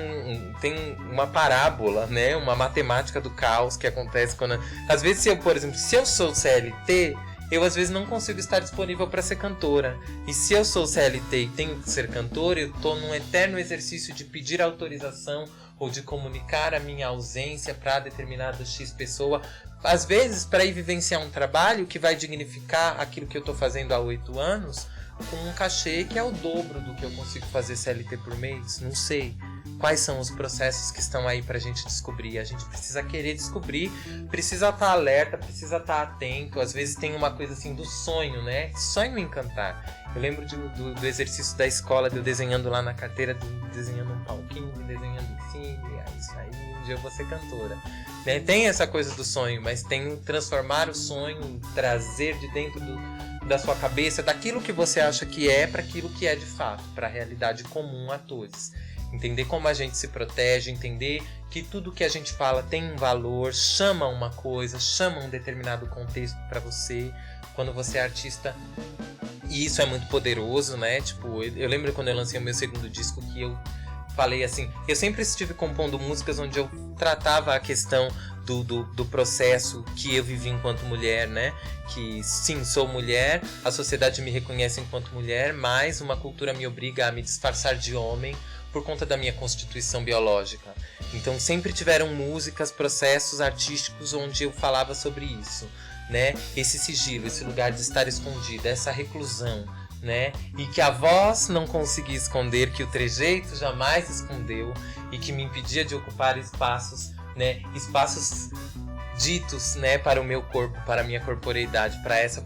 uma parábola, né? Uma matemática do caos que acontece quando... Às vezes, se eu sou CLT, eu às vezes não consigo estar disponível para ser cantora. E se eu sou CLT e tenho que ser cantora, eu estou num eterno exercício de pedir autorização ou de comunicar a minha ausência para determinada X pessoa. Às vezes, para ir vivenciar um trabalho que vai dignificar aquilo que eu estou fazendo há 8 anos, com um cachê que é o dobro do que eu consigo fazer CLT por mês. Não sei quais são os processos que estão aí pra gente descobrir. A gente precisa querer descobrir, precisa estar alerta, precisa estar atento. Às vezes tem uma coisa assim do sonho, né? Sonho em cantar. Eu lembro do exercício da escola, de eu desenhando lá na carteira, desenhando um palquinho, desenhando em cima, e é isso aí, um dia eu vou ser cantora. Né? Tem essa coisa do sonho, mas tem transformar o sonho, trazer de dentro da sua cabeça, daquilo que você acha que é, para aquilo que é de fato, para a realidade comum a todos. Entender como a gente se protege, entender que tudo que a gente fala tem um valor, chama uma coisa, chama um determinado contexto para você. Quando você é artista, e isso é muito poderoso, né? Tipo, eu lembro quando eu lancei o meu segundo disco que eu falei assim, eu sempre estive compondo músicas onde eu tratava a questão do processo que eu vivi enquanto mulher, né? Que sim, sou mulher, a sociedade me reconhece enquanto mulher, mas uma cultura me obriga a me disfarçar de homem por conta da minha constituição biológica. Então sempre tiveram músicas, processos artísticos onde eu falava sobre isso, né? Esse sigilo, esse lugar de estar escondido, essa reclusão, né? E que a voz não conseguia esconder, que o trejeito jamais escondeu e que me impedia de ocupar espaços, né? Espaços ditos, né? Para o meu corpo, para a minha corporeidade, para essa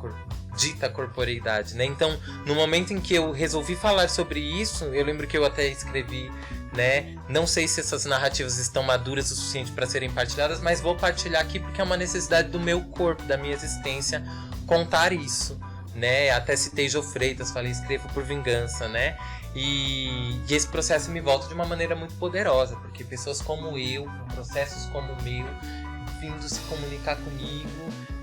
dita corporeidade, né? Então, no momento em que eu resolvi falar sobre isso, eu lembro que eu até escrevi, né? Não sei se essas narrativas estão maduras o suficiente para serem partilhadas, mas vou partilhar aqui porque é uma necessidade do meu corpo, da minha existência, contar isso, né? Até citei Jô Freitas, falei, escrevo por vingança, né? E esse processo me volta de uma maneira muito poderosa, porque pessoas como eu, com processos como o meu, vindo se comunicar comigo,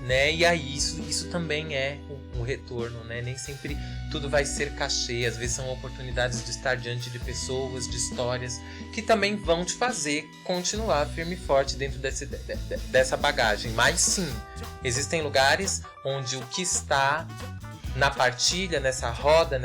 né? E aí isso também é um retorno, né? Nem sempre tudo vai ser cachê, às vezes são oportunidades de estar diante de pessoas, de histórias que também vão te fazer continuar firme e forte dentro dessa bagagem. Mas sim, existem lugares onde o que está na partilha, nessa roda,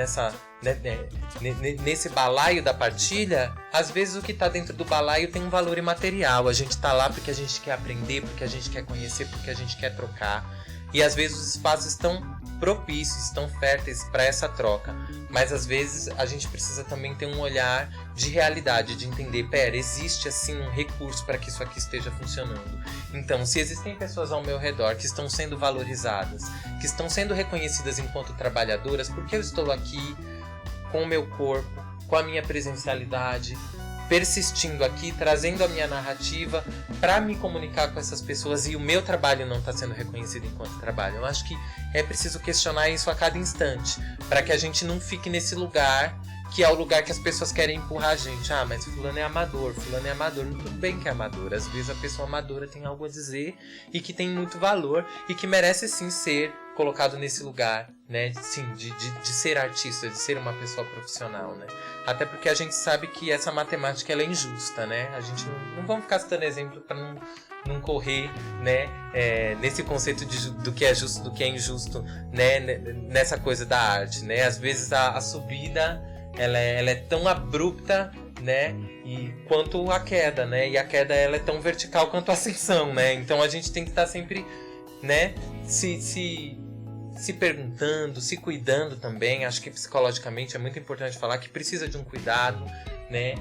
nesse balaio da partilha, às vezes o que está dentro do balaio tem um valor imaterial. A gente está lá porque a gente quer aprender, porque a gente quer conhecer, porque a gente quer trocar. E às vezes os espaços estão propícios, estão férteis para essa troca. Mas às vezes a gente precisa também ter um olhar de realidade, de entender, existe assim um recurso para que isso aqui esteja funcionando. Então, se existem pessoas ao meu redor que estão sendo valorizadas, que estão sendo reconhecidas enquanto trabalhadoras, porque eu estou aqui com o meu corpo, com a minha presencialidade, persistindo aqui, trazendo a minha narrativa para me comunicar com essas pessoas e o meu trabalho não está sendo reconhecido enquanto trabalho. Eu acho que é preciso questionar isso a cada instante, para que a gente não fique nesse lugar que é o lugar que as pessoas querem empurrar a gente. Ah, mas fulano é amador, tudo bem que é amador. Às vezes a pessoa amadora tem algo a dizer e que tem muito valor e que merece sim ser colocado nesse lugar, né? Sim, de ser artista, de ser uma pessoa profissional, né? Até porque a gente sabe que essa matemática ela é injusta, né? A gente não vamos ficar citando exemplo para não correr, né? Nesse conceito do que é justo, do que é injusto, né? Nessa coisa da arte, né? Às vezes a subida ela é tão abrupta, né? E quanto a queda, né? E a queda ela é tão vertical quanto a ascensão, né? Então a gente tem que estar sempre, né? se perguntando, se cuidando também. Acho que psicologicamente é muito importante falar que precisa de um cuidado, né?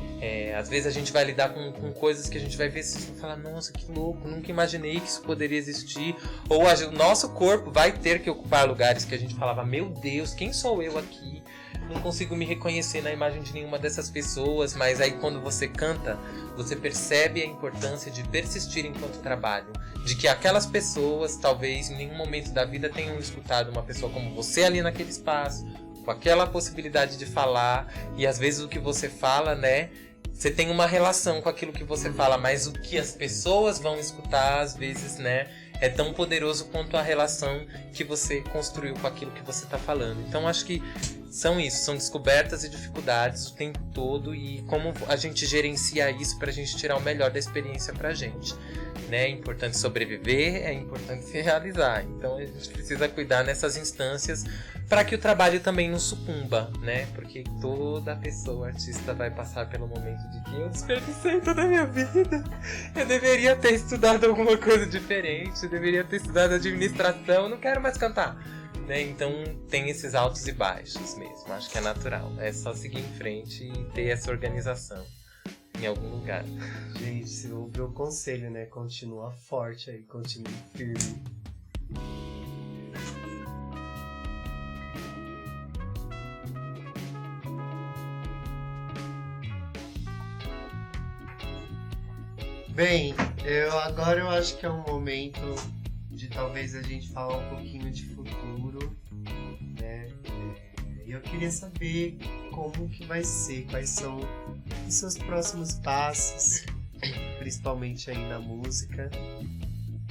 Às vezes a gente vai lidar com coisas que a gente vai ver e falar, nossa, que louco, nunca imaginei que isso poderia existir. Ou o nosso corpo vai ter que ocupar lugares que a gente falava, meu Deus, quem sou eu aqui? Não consigo me reconhecer na imagem de nenhuma dessas pessoas. Mas aí quando você canta, você percebe a importância de persistir enquanto trabalho, de que aquelas pessoas talvez em nenhum momento da vida tenham escutado uma pessoa como você ali naquele espaço, com aquela possibilidade de falar, e às vezes o que você fala, né, você tem uma relação com aquilo que você fala, mas o que as pessoas vão escutar às vezes, né, é tão poderoso quanto a relação que você construiu com aquilo que você está falando. Então acho que são descobertas e dificuldades o tempo todo, e como a gente gerencia isso para a gente tirar o melhor da experiência para a gente. Né? É importante sobreviver, é importante se realizar. Então a gente precisa cuidar nessas instâncias para que o trabalho também não sucumba, né? Porque toda pessoa artista vai passar pelo momento de que eu desperdicei toda a minha vida. Eu deveria ter estudado alguma coisa diferente, eu deveria ter estudado administração, eu não quero mais cantar. Né? Então tem esses altos e baixos mesmo, acho que é natural. É só seguir em frente e ter essa organização em algum lugar. Gente, se ouviu o conselho, né? Continua forte aí, continue firme. Bem, agora eu acho que é um momento de talvez a gente falar um pouquinho de futuro, né? E eu queria saber como que vai ser, quais são os seus próximos passos, principalmente aí na música,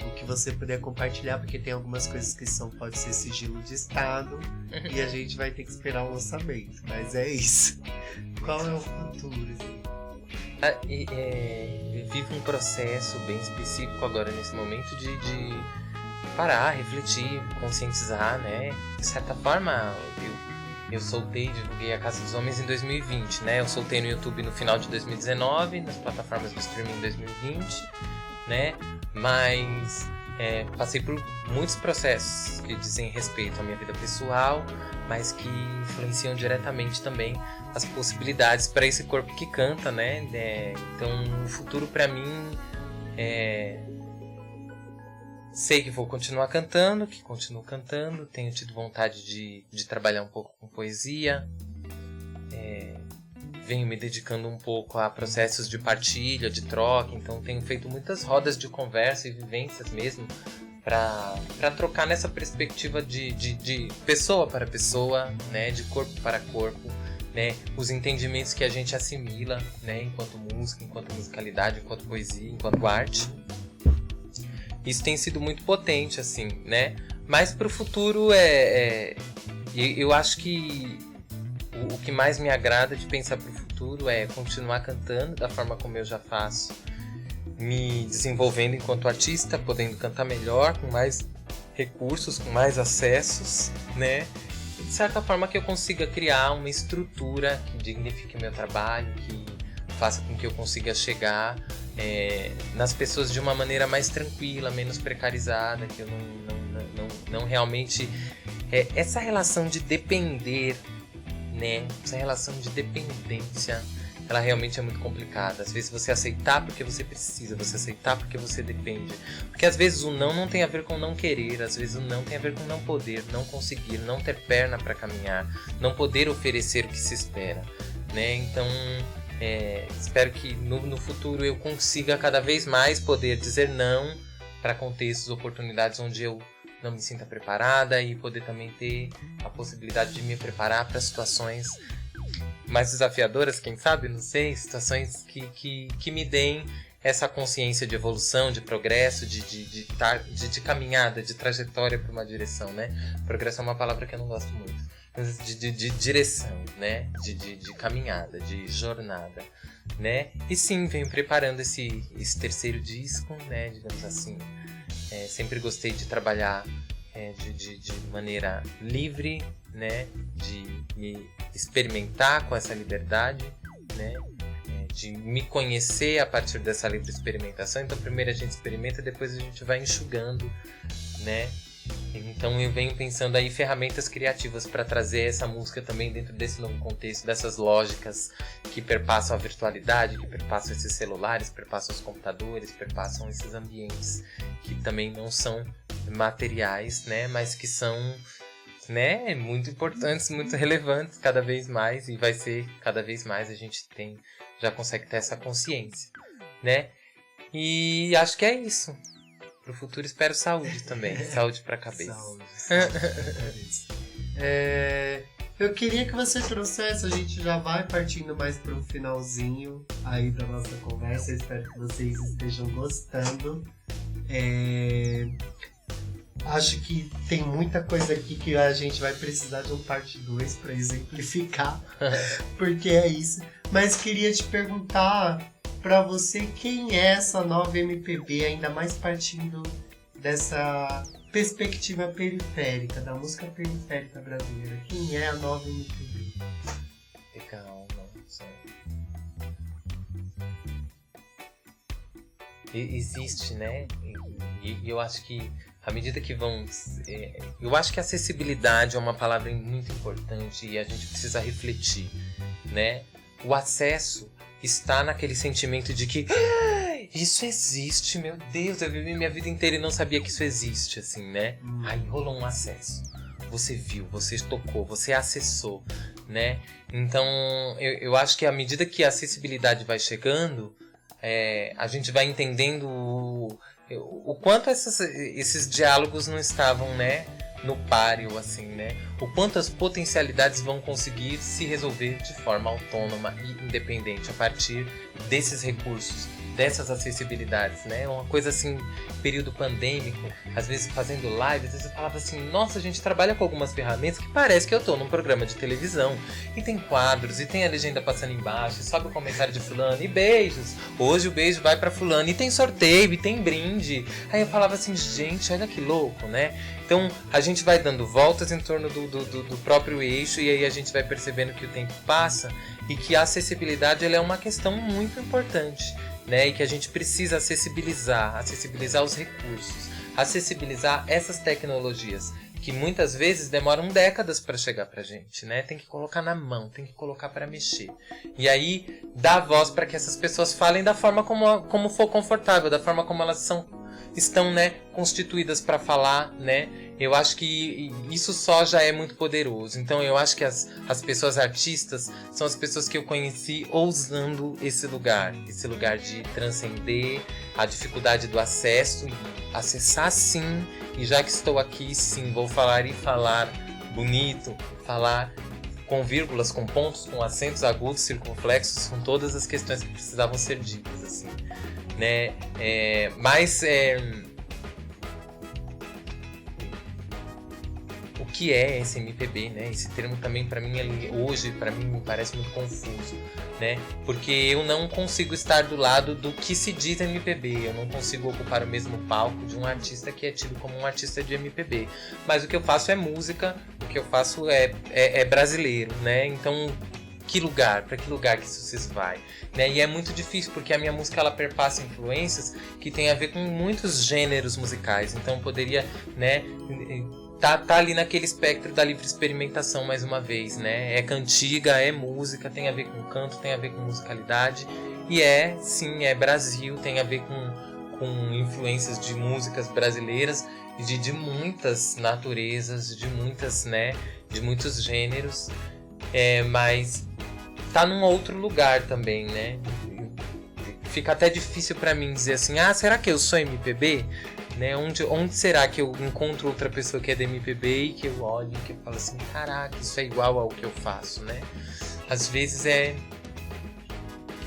o que você puder compartilhar, porque tem algumas coisas que pode ser sigilo de estado e a gente vai ter que esperar o lançamento, mas é isso. Qual é o futuro? Eu vivo um processo bem específico agora nesse momento de parar, refletir, conscientizar, né? De certa forma, eu soltei, divulguei A Casa dos Homens em 2020, né? Eu soltei no YouTube no final de 2019, nas plataformas de streaming em 2020, né? Mas passei por muitos processos que dizem respeito à minha vida pessoal, mas que influenciam diretamente também as possibilidades para esse corpo que canta, né? Então, o futuro para mim sei que vou continuar cantando, que continuo cantando, tenho tido vontade de trabalhar um pouco com poesia, venho me dedicando um pouco a processos de partilha, de troca, então tenho feito muitas rodas de conversa e vivências mesmo para trocar nessa perspectiva de pessoa para pessoa, né, de corpo para corpo, né, os entendimentos que a gente assimila, né, enquanto música, enquanto musicalidade, enquanto poesia, enquanto arte. Isso tem sido muito potente, assim, né? Mas pro futuro eu acho que o que mais me agrada de pensar pro futuro é continuar cantando da forma como eu já faço, me desenvolvendo enquanto artista, podendo cantar melhor, com mais recursos, com mais acessos, né? E de certa forma que eu consiga criar uma estrutura que dignifique o meu trabalho, que faça com que eu consiga chegar nas pessoas de uma maneira mais tranquila, menos precarizada, que eu não realmente... essa relação de depender, né? Essa relação de dependência, ela realmente é muito complicada. Às vezes você aceitar porque você precisa, você aceitar porque você depende. Porque às vezes o não tem a ver com não querer, às vezes o não tem a ver com não poder, não conseguir, não ter perna para caminhar, não poder oferecer o que se espera, né? Então... espero que no futuro eu consiga cada vez mais poder dizer não para contextos, oportunidades onde eu não me sinta preparada, e poder também ter a possibilidade de me preparar para situações mais desafiadoras, quem sabe, não sei, situações que me deem essa consciência de evolução, de progresso, de caminhada, de trajetória para uma direção, né? Progresso é uma palavra que eu não gosto muito. De direção, né? De caminhada, de jornada, né? E sim, venho preparando esse terceiro disco, né? Digamos assim. Sempre gostei de trabalhar de maneira livre, né? De me experimentar com essa liberdade, né? De me conhecer a partir dessa livre experimentação. Então primeiro a gente experimenta, depois a gente vai enxugando, né? Então eu venho pensando aí ferramentas criativas para trazer essa música também dentro desse novo contexto, dessas lógicas que perpassam a virtualidade, que perpassam esses celulares, perpassam os computadores, perpassam esses ambientes que também não são materiais, né, mas que são, né, muito importantes, muito relevantes cada vez mais, e vai ser cada vez mais, a gente já consegue ter essa consciência, né? E acho que é isso. Pro futuro espero saúde também. Saúde pra cabeça. Saúde pra cabeça. Eu queria que você trouxesse, a gente já vai partindo mais pro finalzinho aí da nossa conversa. Eu espero que vocês estejam gostando. Acho que tem muita coisa aqui que a gente vai precisar de um parte 2 para exemplificar, porque é isso. Mas queria te perguntar para você quem é essa nova MPB, ainda mais partindo dessa perspectiva periférica, da música periférica brasileira. Quem é a nova MPB? Legal, não. Existe, né? E eu acho que à medida que eu acho que acessibilidade é uma palavra muito importante e a gente precisa refletir, né? O acesso está naquele sentimento de que isso existe, meu Deus, eu vivi minha vida inteira e não sabia que isso existe, assim, né? Aí rolou um acesso. Você viu, você tocou, você acessou, né? Então, eu acho que à medida que a acessibilidade vai chegando, a gente vai entendendo o quanto esses diálogos não estavam, né, no páreo, assim, né? O quanto as potencialidades vão conseguir se resolver de forma autônoma e independente a partir desses recursos, dessas acessibilidades, né? Uma coisa assim, período pandêmico, às vezes fazendo live, às vezes eu falava assim, nossa, a gente trabalha com algumas ferramentas que parece que eu tô num programa de televisão, e tem quadros, e tem a legenda passando embaixo, e sobe o comentário de fulano, e beijos, hoje o beijo vai pra fulano, e tem sorteio, e tem brinde. Aí eu falava assim, gente, olha que louco, né? Então a gente vai dando voltas em torno do próprio eixo, e aí a gente vai percebendo que o tempo passa, e que a acessibilidade ela é uma questão muito importante, né? E que a gente precisa acessibilizar os recursos, acessibilizar essas tecnologias que muitas vezes demoram décadas para chegar pra gente, né? Tem que colocar na mão, tem que colocar para mexer. E aí dar voz para que essas pessoas falem da forma como for confortável, da forma como elas estão, né, constituídas para falar, né? Eu acho que isso só já é muito poderoso. Então eu acho que as pessoas artistas são as pessoas que eu conheci ousando esse lugar de transcender a dificuldade do acesso, acessar sim, e já que estou aqui, sim, vou falar e falar bonito, falar com vírgulas, com pontos, com acentos agudos, circunflexos, com todas as questões que precisavam ser ditas, assim, né? O que é esse MPB, né? Esse termo também para mim hoje me parece muito confuso, né? Porque eu não consigo estar do lado do que se diz MPB, eu não consigo ocupar o mesmo palco de um artista que é tido como um artista de MPB. Mas o que eu faço é música, o que eu faço é brasileiro, né? Então, para que lugar que isso se vai, né? E é muito difícil porque a minha música ela perpassa influências que tem a ver com muitos gêneros musicais, então poderia, né, tá ali naquele espectro da livre experimentação mais uma vez, né? É cantiga, é música, tem a ver com canto, tem a ver com musicalidade e sim, é Brasil, tem a ver com influências de músicas brasileiras e de muitas naturezas, de muitas, né, de muitos gêneros, mas tá num outro lugar também, né? Fica até difícil pra mim dizer assim, será que eu sou MPB? Né? Onde será que eu encontro outra pessoa que é da MPB e que eu olho e que eu falo assim, caraca, isso é igual ao que eu faço, né? Às vezes é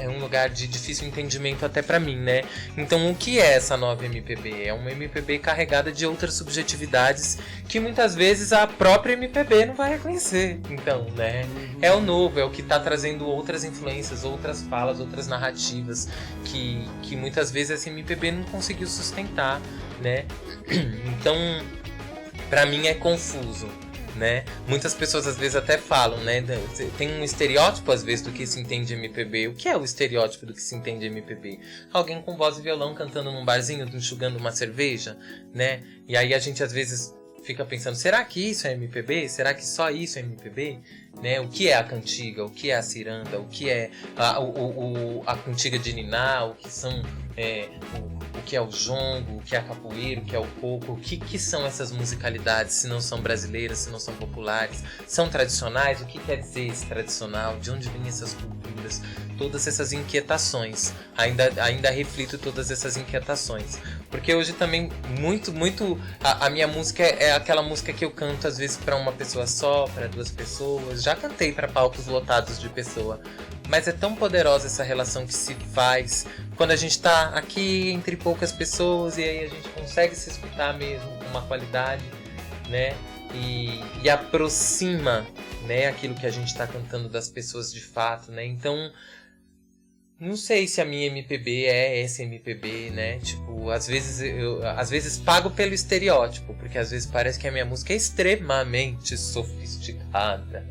um lugar de difícil entendimento até pra mim, né? Então o que é essa nova MPB? É uma MPB carregada de outras subjetividades que muitas vezes a própria MPB não vai reconhecer. Então, né? É o novo, é o que tá trazendo outras influências, outras falas, outras narrativas que muitas vezes essa MPB não conseguiu sustentar, né? Então, pra mim é confuso, né? Muitas pessoas às vezes até falam, né? Tem um estereótipo às vezes do que se entende MPB. O que é o estereótipo do que se entende MPB? Alguém com voz e violão cantando num barzinho, enxugando uma cerveja, né? E aí a gente às vezes fica pensando, será que isso é MPB? Será que só isso é MPB? Né? O que é a cantiga? O que é a ciranda? O que é a cantiga de niná? O que são o que é o jongo? O que é a capoeira? O que é o coco? O que são essas musicalidades? Se não são brasileiras, se não são populares? São tradicionais? O que quer dizer esse tradicional? De onde vêm essas culturas? Todas essas inquietações. Ainda reflito todas essas inquietações. Porque hoje também, muito a minha música é aquela música que eu canto às vezes para uma pessoa só, para 2 pessoas. Já cantei para palcos lotados de pessoa. Mas é tão poderosa essa relação que se faz quando a gente tá aqui entre poucas pessoas e aí a gente consegue se escutar mesmo com uma qualidade, né? E aproxima, né, aquilo que a gente tá cantando das pessoas de fato, né? Então, não sei se a minha MPB é essa MPB, né? Tipo, às vezes pago pelo estereótipo, porque às vezes parece que a minha música é extremamente sofisticada,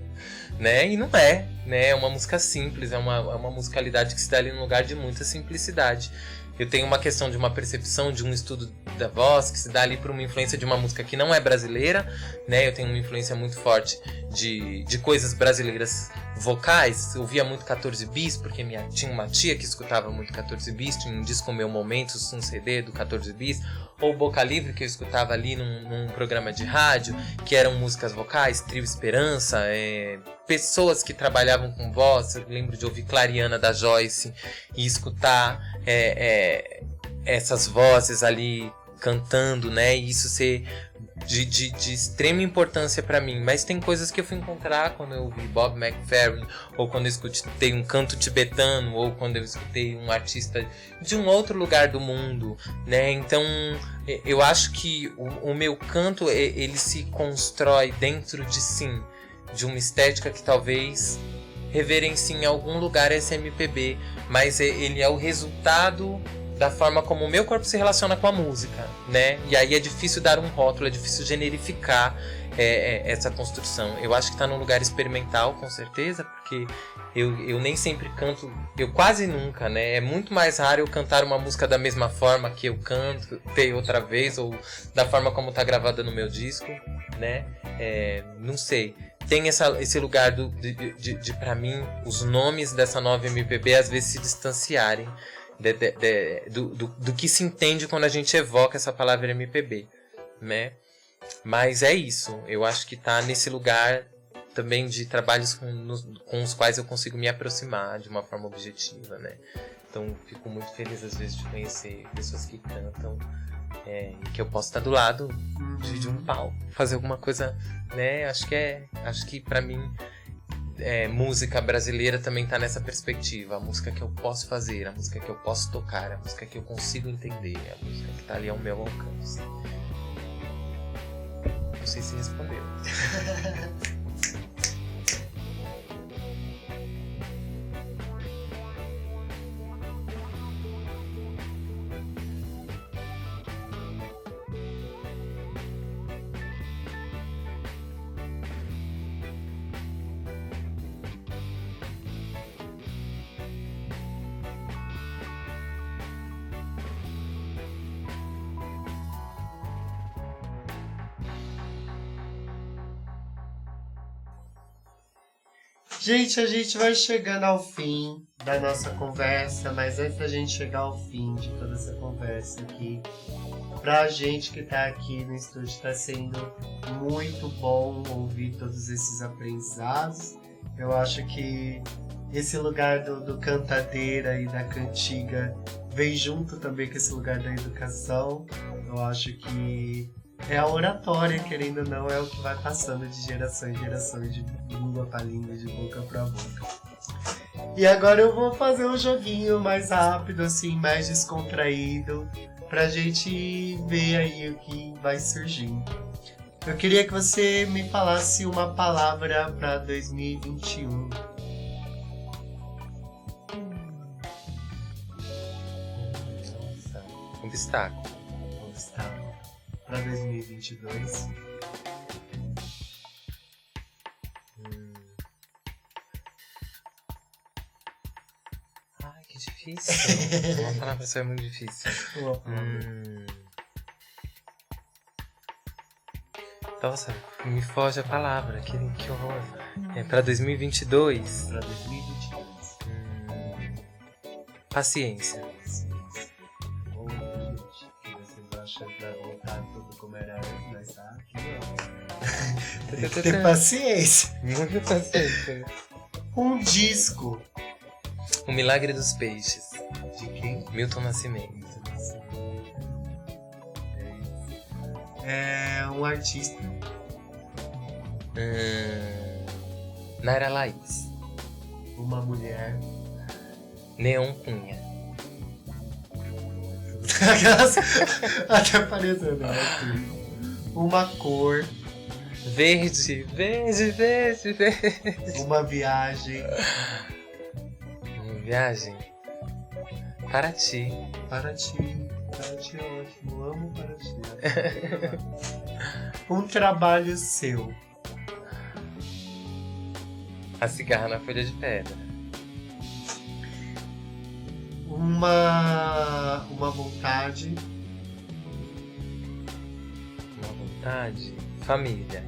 né? E não é, né? É uma música simples, é uma musicalidade que se dá ali num lugar de muita simplicidade. Eu tenho uma questão de uma percepção, de um estudo da voz, que se dá ali por uma influência de uma música que não é brasileira, né? Eu tenho uma influência muito forte de coisas brasileiras vocais. Eu ouvia muito 14 bis, porque tinha uma tia que escutava muito 14 bis, tinha um disco Meu Momentos, um CD do 14 bis, ou Boca Livre, que eu escutava ali num programa de rádio, que eram músicas vocais, Trio Esperança, pessoas que trabalhavam com voz. Eu lembro de ouvir Clariana da Joyce e escutar essas vozes ali cantando, né? E isso ser de extrema importância pra mim. Mas tem coisas que eu fui encontrar quando eu ouvi Bob McFerrin, ou quando eu escutei um canto tibetano, ou quando eu escutei um artista de um outro lugar do mundo, né? Então eu acho que o meu canto, ele se constrói dentro de sim, de uma estética que talvez reverencie em algum lugar esse MPB, mas ele é o resultado da forma como o meu corpo se relaciona com a música, né? E aí é difícil dar um rótulo, é difícil generificar essa construção. Eu acho que está num lugar experimental, com certeza, porque eu nem sempre canto, eu quase nunca, né? É muito mais raro eu cantar uma música da mesma forma que eu canto outra vez, ou da forma como está gravada no meu disco, né? Não sei. Tem esse lugar de para mim, os nomes dessa nova MPB às vezes se distanciarem do que se entende quando a gente evoca essa palavra MPB, né? Mas é isso, eu acho que tá nesse lugar também de trabalhos com os quais eu consigo me aproximar de uma forma objetiva, né? Então fico muito feliz às vezes de conhecer pessoas que cantam, e que eu posso estar do lado de um palco, fazer alguma coisa, né? Acho que pra mim música brasileira também tá nessa perspectiva. A música que eu posso fazer, a música que eu posso tocar, a música que eu consigo entender, a música que tá ali ao meu alcance. Não sei se respondeu. Gente, a gente vai chegando ao fim da nossa conversa, mas antes da gente chegar ao fim de toda essa conversa aqui, pra gente que tá aqui no estúdio, tá sendo muito bom ouvir todos esses aprendizados. Eu acho que esse lugar do cantadeira e da cantiga vem junto também com esse lugar da educação. Eu acho que a oratória, querendo ou não, é o que vai passando de geração em geração, de língua para língua, de boca para boca. E agora eu vou fazer um joguinho mais rápido, assim, mais descontraído, pra gente ver aí o que vai surgindo. Eu queria que você me falasse uma palavra para 2021. Nossa, obstáculo. Para 2022. Ai, que difícil. Uma palavra só é muito difícil. Nossa, me foge a palavra, que horror. É pra 2022. Pra 2022. Paciência. Ô, gente, o que vocês acham que vai voltar tudo como era antes? Mas tá aqui, ó. Tem que ter paciência. Muita paciência. Um disco. O Milagre dos Peixes. De quem? Milton Nascimento. É um artista. Naira Laís. Uma mulher. Neon Cunha. Aquelas... Até parecendo, né? Uma cor. Verde, verde, verde, verde. Uma viagem. Uma viagem. Paraty. Paraty. Paraty é ótimo. Amo Paraty. Um trabalho seu. A cigarra na folha de pedra. Uma vontade. Uma vontade. Família.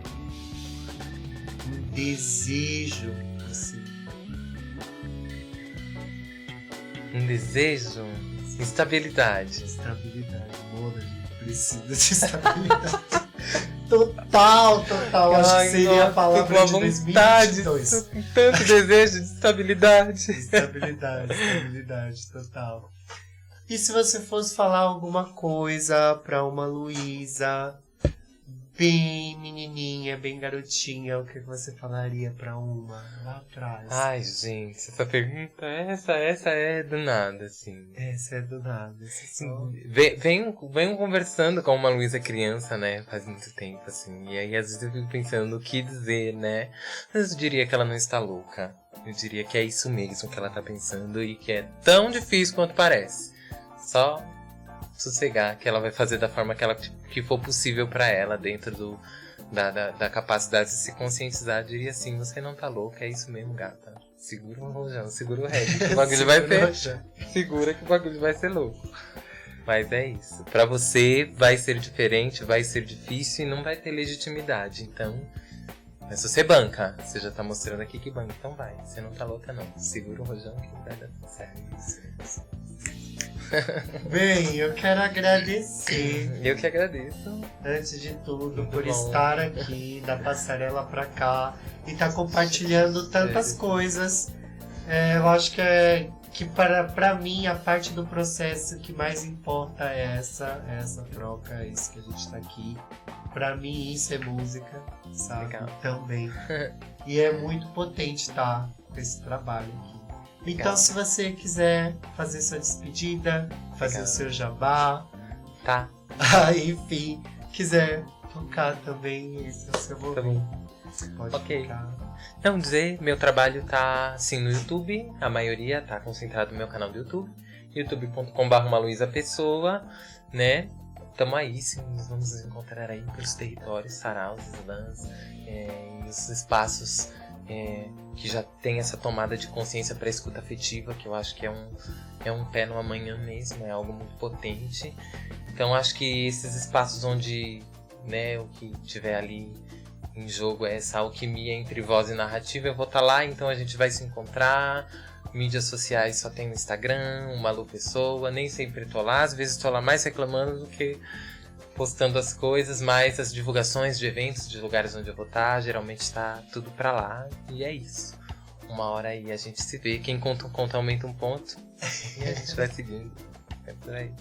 Um desejo. Assim. Um desejo. Instabilidade. Estabilidade. Moda, gente. Precisa de estabilidade. Total. Acho que seria a palavra de 2022. Tô com tanto desejo de estabilidade. Estabilidade, total. E se você fosse falar alguma coisa pra uma Luísa, bem menininha, bem garotinha, o que você falaria pra uma lá atrás? Ai, gente, essa pergunta, essa é do nada, assim. Essa é do nada, essa só... Venho conversando com uma Luísa criança, né, faz muito tempo, assim. E aí, às vezes, eu fico pensando o que dizer, né. Mas eu diria que ela não está louca. Eu diria que é isso mesmo que ela tá pensando e que é tão difícil quanto parece. Só sossegar, que ela vai fazer da forma que for possível pra ela, dentro da capacidade de se conscientizar. Eu diria assim, você não tá louca, é isso mesmo, gata. Segura o rojão, segura o reggae, que o bagulho vai ser... Segura que o bagulho vai ser louco. Mas é isso. Pra você vai ser diferente, vai ser difícil e não vai ter legitimidade. Então, mas se você banca, você já tá mostrando aqui que banca, então vai. Você não tá louca não. Segura o rojão que vai dar tudo certo. Bem, eu quero agradecer. Eu que agradeço. Antes de tudo, Muito por bom. estar aqui da passarela pra cá e estar compartilhando tantas coisas. Eu acho que para mim a parte do processo que mais importa é essa troca, é isso que a gente tá aqui. Pra mim isso é música, sabe? Legal. Também. E é muito potente estar com esse trabalho aqui. Então, Legal. se você quiser fazer sua despedida, fazer Legal. o seu jabá, Tá, enfim, quiser tocar também, esse é o seu momento. tá bom. Pode Ok. tocar. Não dizer, meu trabalho tá assim no YouTube, a maioria tá concentrado no meu canal do YouTube, youtube.com/maluisapessoa, né? Tamo aí, sim, nós vamos nos encontrar aí pelos territórios, saraus, slams, nos espaços que já tem essa tomada de consciência para escuta afetiva, que eu acho que é um pé no amanhã mesmo, é algo muito potente. Então acho que esses espaços onde, né, o que tiver ali em jogo é essa alquimia entre voz e narrativa, eu vou estar lá, então a gente vai se encontrar. Mídias sociais só tem no Instagram, o Malu Pessoa, nem sempre tô lá, às vezes tô lá mais reclamando do que postando as coisas, mas as divulgações de eventos, de lugares onde eu vou estar, geralmente tá tudo pra lá, e é isso. Uma hora aí a gente se vê, quem conta um conto aumenta um ponto, e a gente vai seguindo, é por aí.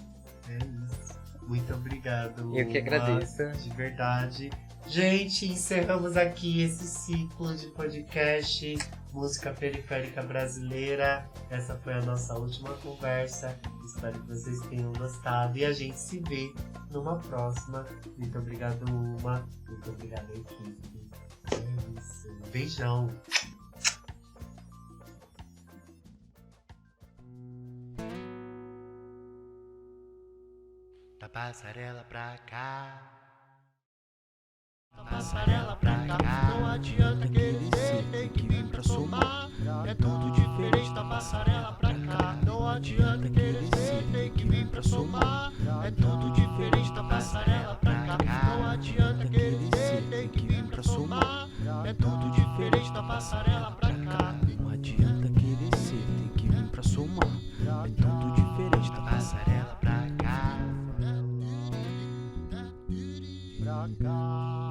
É isso. Muito obrigado. Eu que agradeço. De verdade. Gente, encerramos aqui esse ciclo de podcast Música Periférica Brasileira. Essa foi a nossa última conversa. Espero que vocês tenham gostado e a gente se vê numa próxima. Muito obrigado, Uma. Muito obrigado, equipe. É isso. Beijão. Da passarela pra cá. Da passarela pra cá. Não adianta querer ser, tem que vir pra somar. É tudo diferente da passarela pra cá. Não adianta querer ser, tem que vir pra somar. É tudo diferente da passarela pra cá. Não adianta querer ser, tem da passarela pra cá. Não adianta querer ser, tem que vir pra somar. É tudo diferente da passarela pra cá. Pra cá.